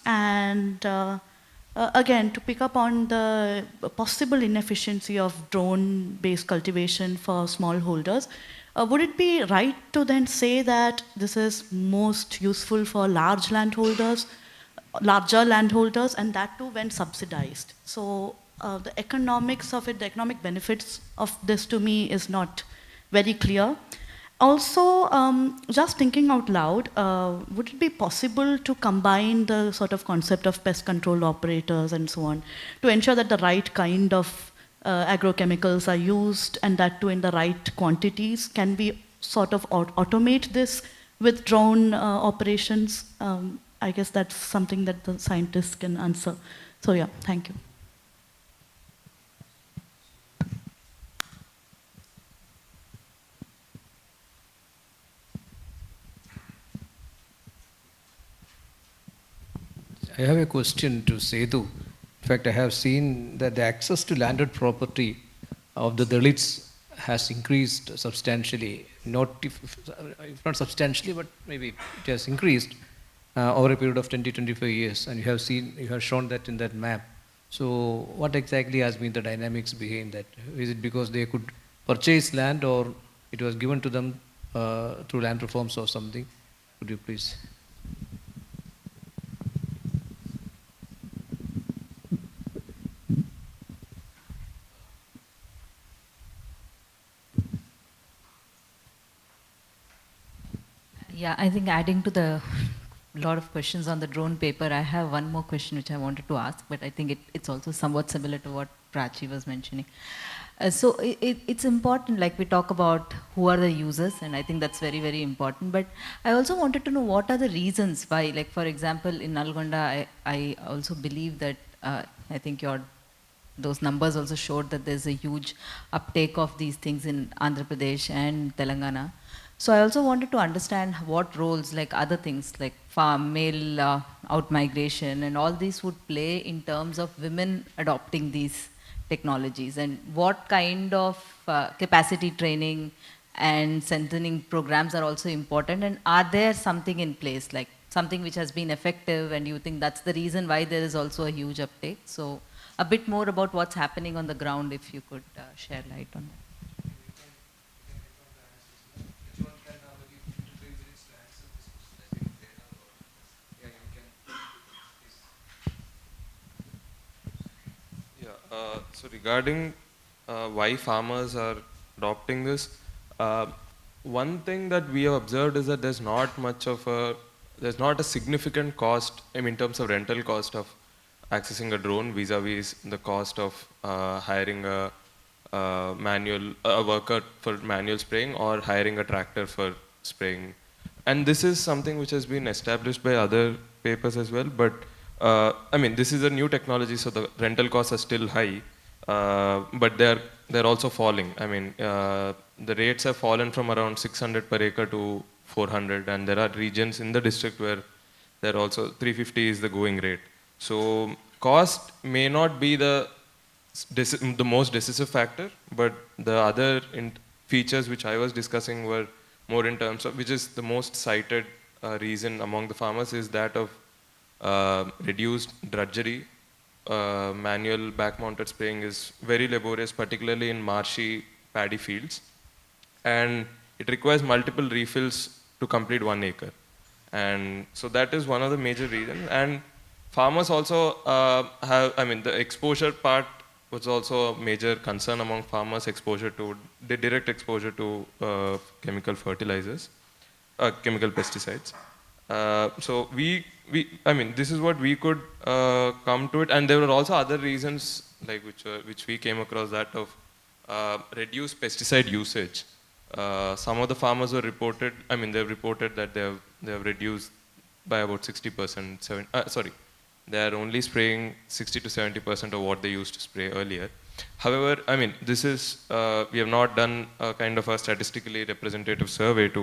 to pick up on the possible inefficiency of drone-based cultivation for smallholders, would it be right to then say that this is most useful for larger landholders, and that too when subsidized? So the economics of it, the economic benefits of this to me is not very clear. Also, just thinking out loud, would it be possible to combine the sort of concept of pest control operators and so on to ensure that the right kind of agrochemicals are used, and that too in the right quantities? Can we sort of automate this with drone operations? I guess that's something that the scientists can answer. So yeah, thank you. I have a question to Sethu. In fact, I have seen that the access to landed property of the Dalits has increased substantially. Not if not substantially, but maybe it has increased over a period of 20-25 years. And you have shown that in that map. So what exactly has been the dynamics behind that? Is it because they could purchase land, or it was given to them through land reforms or something? Could you please? Yeah, I think adding to the lot of questions on the drone paper, I have one more question which I wanted to ask, but I think it's also somewhat similar to what Prachi was mentioning. So it's important, like we talk about who are the users, and I think that's very, very important. But I also wanted to know what are the reasons why, like for example, in Nalgonda, I also believe that, I think those numbers also showed that there's a huge uptake of these things in Andhra Pradesh and Telangana. So I also wanted to understand what roles, like other things like farm, male out migration, and all these would play in terms of women adopting these technologies, and what kind of capacity training and strengthening programs are also important, and are there something in place, like something which has been effective and you think that's the reason why there is also a huge uptake? So a bit more about what's happening on the ground, if you could share light on that. So regarding why farmers are adopting this, one thing that we have observed is that there's not a significant cost, in terms of rental cost of accessing a drone vis-a-vis the cost of hiring a worker for manual spraying or hiring a tractor for spraying. And this is something which has been established by other papers as well, but this is a new technology, so the rental costs are still high, but they're also falling. The rates have fallen from around 600 per acre to 400, and there are regions in the district where they're also 350 is the going rate. So cost may not be the most decisive factor, but the other features which I was discussing were more in terms of, which is the most cited reason among the farmers, is that of reduced drudgery. Manual back-mounted spraying is very laborious, particularly in marshy paddy fields, and it requires multiple refills to complete 1 acre. And so that is one of the major reasons. And farmers also have, the exposure part was also a major concern among farmers, exposure to the direct exposure to chemical fertilizers, chemical pesticides. So I mean, this is what we could come to it, and there were also other reasons like which we came across, that of reduced pesticide usage. Some of the farmers were reported. I mean, they've reported that they have reduced by about 60%. They are only spraying 60 to 70% of what they used to spray earlier. However, I mean, this is we have not done a kind of a statistically representative survey to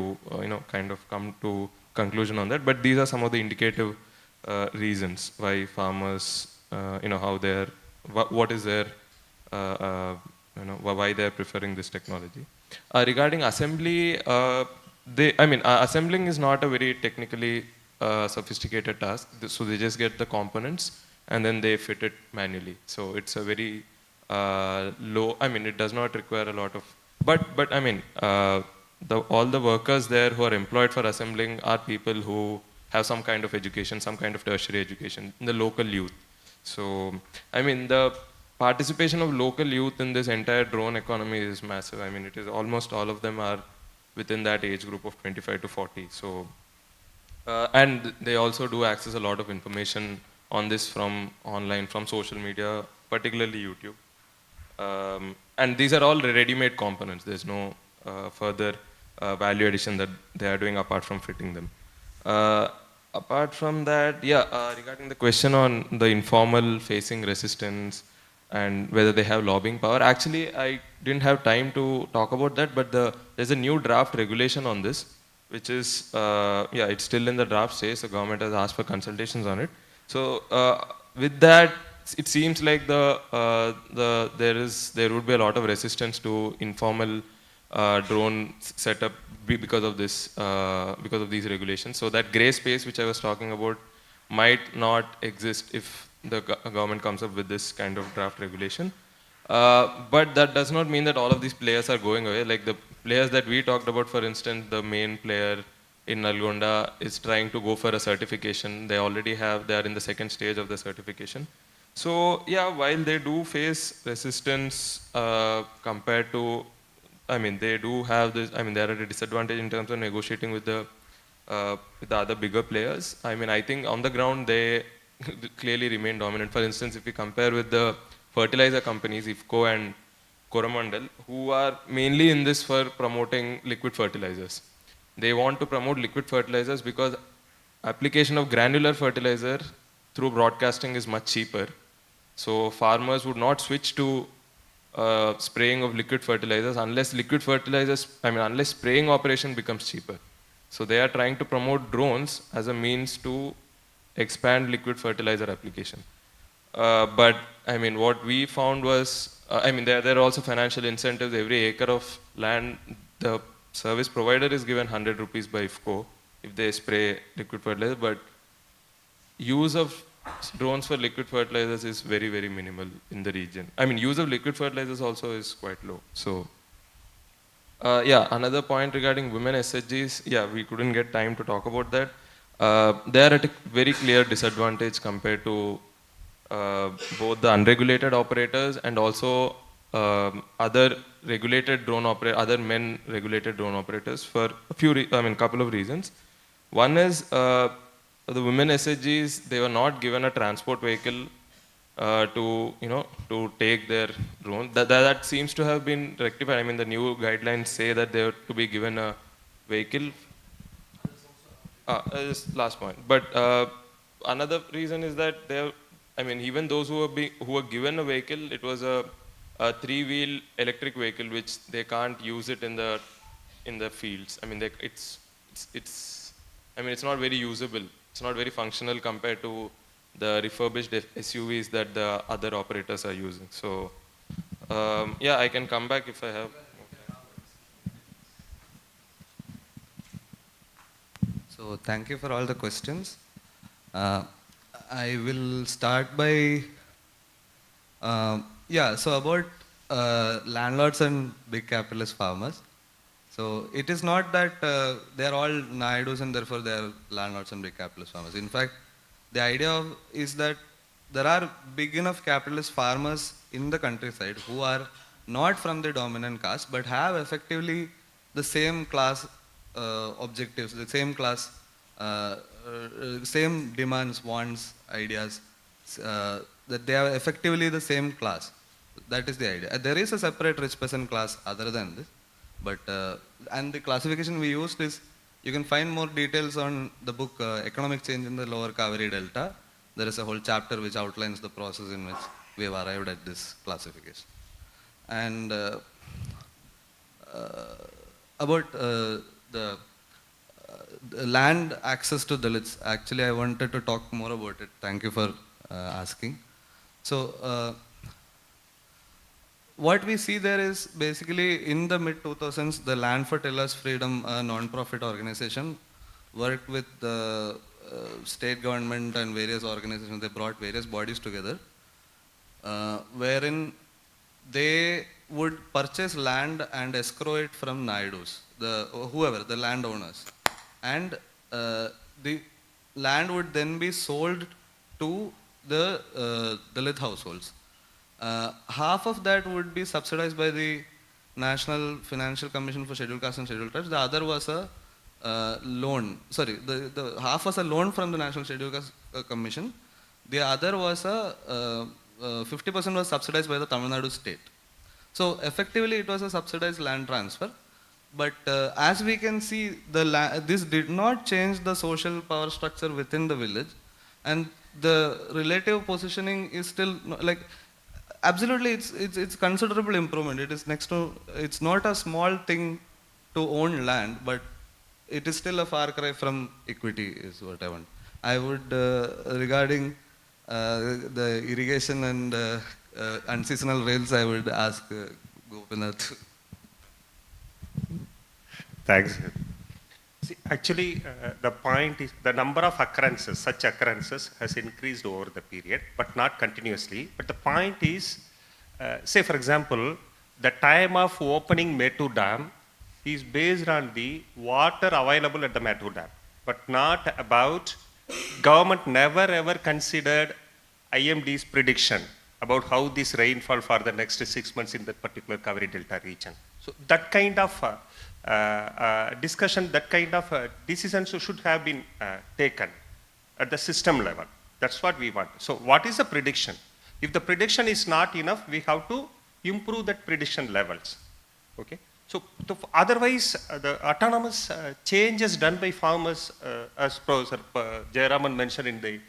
kind of come to conclusion on that. But these are some of the indicative reasons why farmers, how they're, what is their, why they're preferring this technology. Regarding assembly, assembling is not a very technically sophisticated task. So they just get the components and then they fit it manually. So it's a very low, I mean, it does not require a lot of, but I mean, all the workers there who are employed for assembling are people who have some kind of education, some kind of tertiary education, the local youth. So, I mean, the participation of local youth in this entire drone economy is massive. I mean, it is almost all of them are within that age group of 25 to 40. So, and they also do access a lot of information on this from online, from social media, particularly YouTube. And these are all ready-made components. There's no further value addition that they are doing apart from fitting them. Apart from that, regarding the question on the informal facing resistance and whether they have lobbying power, actually I didn't have time to talk about that, but there's a new draft regulation on this, which is, it's still in the draft stage. The government has asked for consultations on it. So with that, it seems like there would be a lot of resistance to informal drone setup because of this, because of these regulations. So that gray space which I was talking about might not exist if the government comes up with this kind of draft regulation. But that does not mean that all of these players are going away. Like the players that we talked about, for instance, the main player in Nalgonda is trying to go for a certification. They are in the second stage of the certification. So yeah, while they do face resistance compared to, I mean, they do have this, I mean, they are at a disadvantage in terms of negotiating with the other bigger players. I mean, I think on the ground they clearly remain dominant. For instance, if we compare with the fertilizer companies, IFCO and Coromandel, who are mainly in this for promoting liquid fertilizers. They want to promote liquid fertilizers because application of granular fertilizer through broadcasting is much cheaper. So farmers would not switch to spraying of liquid fertilizers unless unless spraying operation becomes cheaper. So they are trying to promote drones as a means to expand liquid fertilizer application. But I mean, what we found was, there are also financial incentives. Every acre of land, the service provider is given 100 rupees by IFCO if they spray liquid fertilizer, but use of drones for liquid fertilizers is very, very minimal in the region. I mean, use of liquid fertilizers also is quite low. So, another point regarding women SHGs, we couldn't get time to talk about that. They are at a very clear disadvantage compared to both the unregulated operators and also other regulated drone other men regulated drone operators for a couple of reasons. One is the women SHGs, they were not given a transport vehicle to take their drone. That seems to have been rectified. I mean, the new guidelines say that they are to be given a vehicle. This last point. But another reason is that even those who were given a vehicle, it was a 3-wheel electric vehicle, which they can't use it in the fields. I mean, it's not very usable. It's not very functional compared to the refurbished SUVs that the other operators are using. So, I can come back if I have. So thank you for all the questions. I will start by, so about landlords and big capitalist farmers. So it is not that they are all Naidus and therefore they are landlords and big capitalist farmers. In fact, the idea is that there are big enough capitalist farmers in the countryside who are not from the dominant caste but have effectively the same class objectives, the same class, same demands, wants, ideas, that they are effectively the same class. That is the idea. There is a separate rich peasant class other than this, but and the classification we used is, you can find more details on the book Economic Change in the Lower Cauvery Delta. There is a whole chapter which outlines the process in which we have arrived at this classification. And about the land access to Dalits, actually I wanted to talk more about it. Thank you for asking. So what we see there is basically in the mid-2000s, the Land for Tillers Freedom, a non-profit organization, worked with the state government and various organizations. They brought various bodies together, wherein they would purchase land and escrow it from Naidus, the landowners. And the land would then be sold to the Dalit households. Half of that would be subsidized by the National Financial Commission for Scheduled Castes and Scheduled Tribes. The other was a loan. Sorry, the half was a loan from the National Scheduled Caste Commission. The other was 50% was subsidized by the Tamil Nadu state. So effectively, it was a subsidized land transfer. But as we can see, this did not change the social power structure within the village, and the relative positioning is still like. Absolutely, it's considerable improvement. It is it's not a small thing to own land, but it is still a far cry from equity, is what I want. I would, regarding the irrigation and unseasonal rains, I would ask Gopinath. Thanks. See, actually, the point is the number of occurrences, such occurrences, has increased over the period, but not continuously. But the point is, say for example, the time of opening Mettur Dam is based on the water available at the Mettur Dam, but not about, government never ever considered IMD's prediction about how this rainfall for the next 6 months in that particular Cauvery Delta region. So that kind of discussion, that kind of decisions should have been taken at the system level. That's what we want. So what is the prediction? If the prediction is not enough, we have to improve that prediction levels. Okay. So otherwise, the autonomous changes done by farmers, as Professor Jayaraman mentioned in the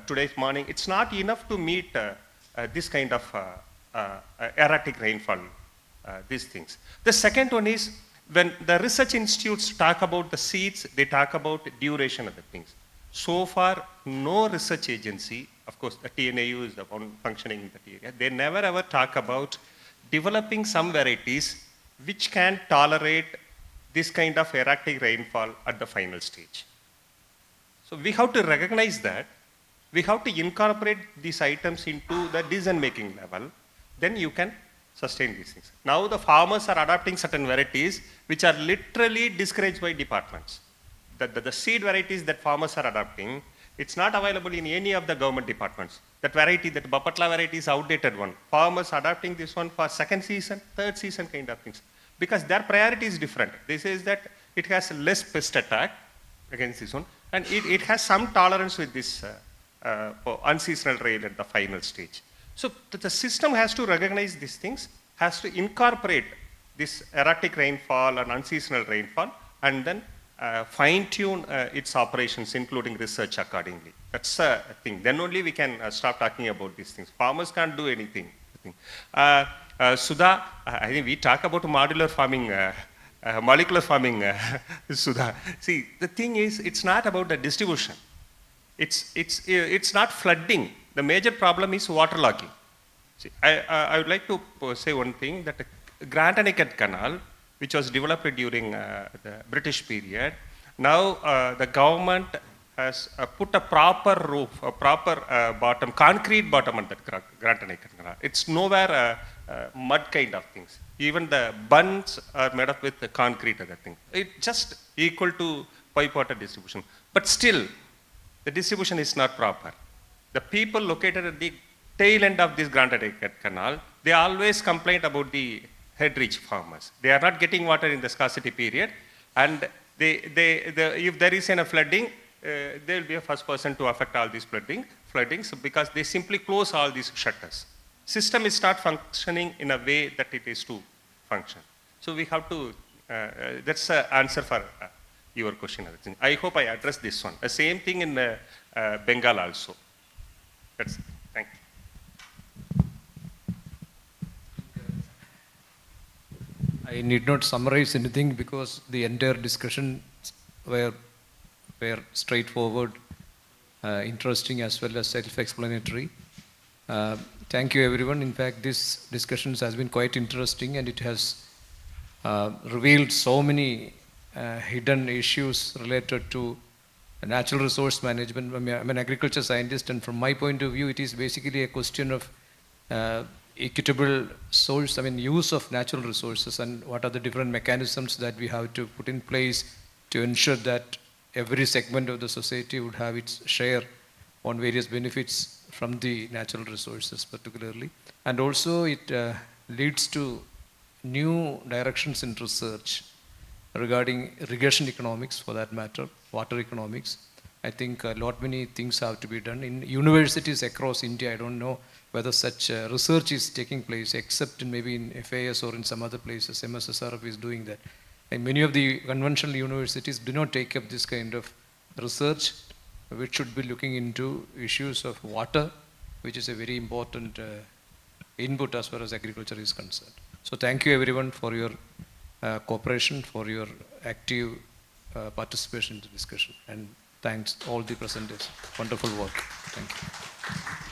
today's morning, it's not enough to meet this kind of erratic rainfall, these things. The second one is, when the research institutes talk about the seeds, they talk about duration of the things. So far, no research agency, of course, the TNAU is the one functioning in that area, they never ever talk about developing some varieties which can tolerate this kind of erratic rainfall at the final stage. So we have to recognize that. We have to incorporate these items into the decision-making level. Then you can sustain these things. Now the farmers are adopting certain varieties which are literally discouraged by departments. The seed varieties that farmers are adopting, it's not available in any of the government departments. That variety, that Bapatla variety is outdated one. Farmers adopting this one for second season, third season kind of things. Because their priority is different. This is that it has less pest attack against this one, and it has some tolerance with this unseasonal rain at the final stage. So the system has to recognize these things, has to incorporate this erratic rainfall and unseasonal rainfall, and then fine-tune its operations, including research accordingly. That's a thing. Then only we can stop talking about these things. Farmers can't do anything. Sudha, I think we talk about modular farming, molecular farming, Sudha. See, the thing is, it's not about the distribution. It's not flooding. The major problem is waterlogging. See, I would like to say one thing, that the Grantanicut Canal, which was developed during the British period, now the government has put a proper roof, a proper bottom, concrete bottom on that Grantanicut Canal. It's nowhere mud kind of things. Even the bunds are made up with the concrete other thing. It's just equal to pipe water distribution. But still, the distribution is not proper. The people located at the tail end of this Grand Canal, they always complain about the head-reach farmers. They are not getting water in the scarcity period, and if there is a flooding, they will be the first person to affect all these floodings because they simply close all these shutters. System is start functioning in a way that it is to function. So we have to, that's the answer for your question. I hope I addressed this one. The same thing in Bengal also. That's it. Thank you. I need not summarize anything because the entire discussion were straightforward, interesting as well as self-explanatory. Thank you everyone. In fact, this discussion has been quite interesting and it has revealed so many hidden issues related to natural resource management. I'm an agriculture scientist, and from my point of view, it is basically a question of equitable use of natural resources and what are the different mechanisms that we have to put in place to ensure that every segment of the society would have its share on various benefits from the natural resources particularly. And also it leads to new directions in research regarding irrigation economics, for that matter, water economics. I think many things have to be done. In universities across India, I don't know whether such research is taking place, except maybe in FAS or in some other places. MSSRF is doing that. And many of the conventional universities do not take up this kind of research, which should be looking into issues of water, which is a very important input as far as agriculture is concerned. So thank you everyone for your cooperation, for your active participation in the discussion. And thanks all the presenters. Wonderful work. Thank you.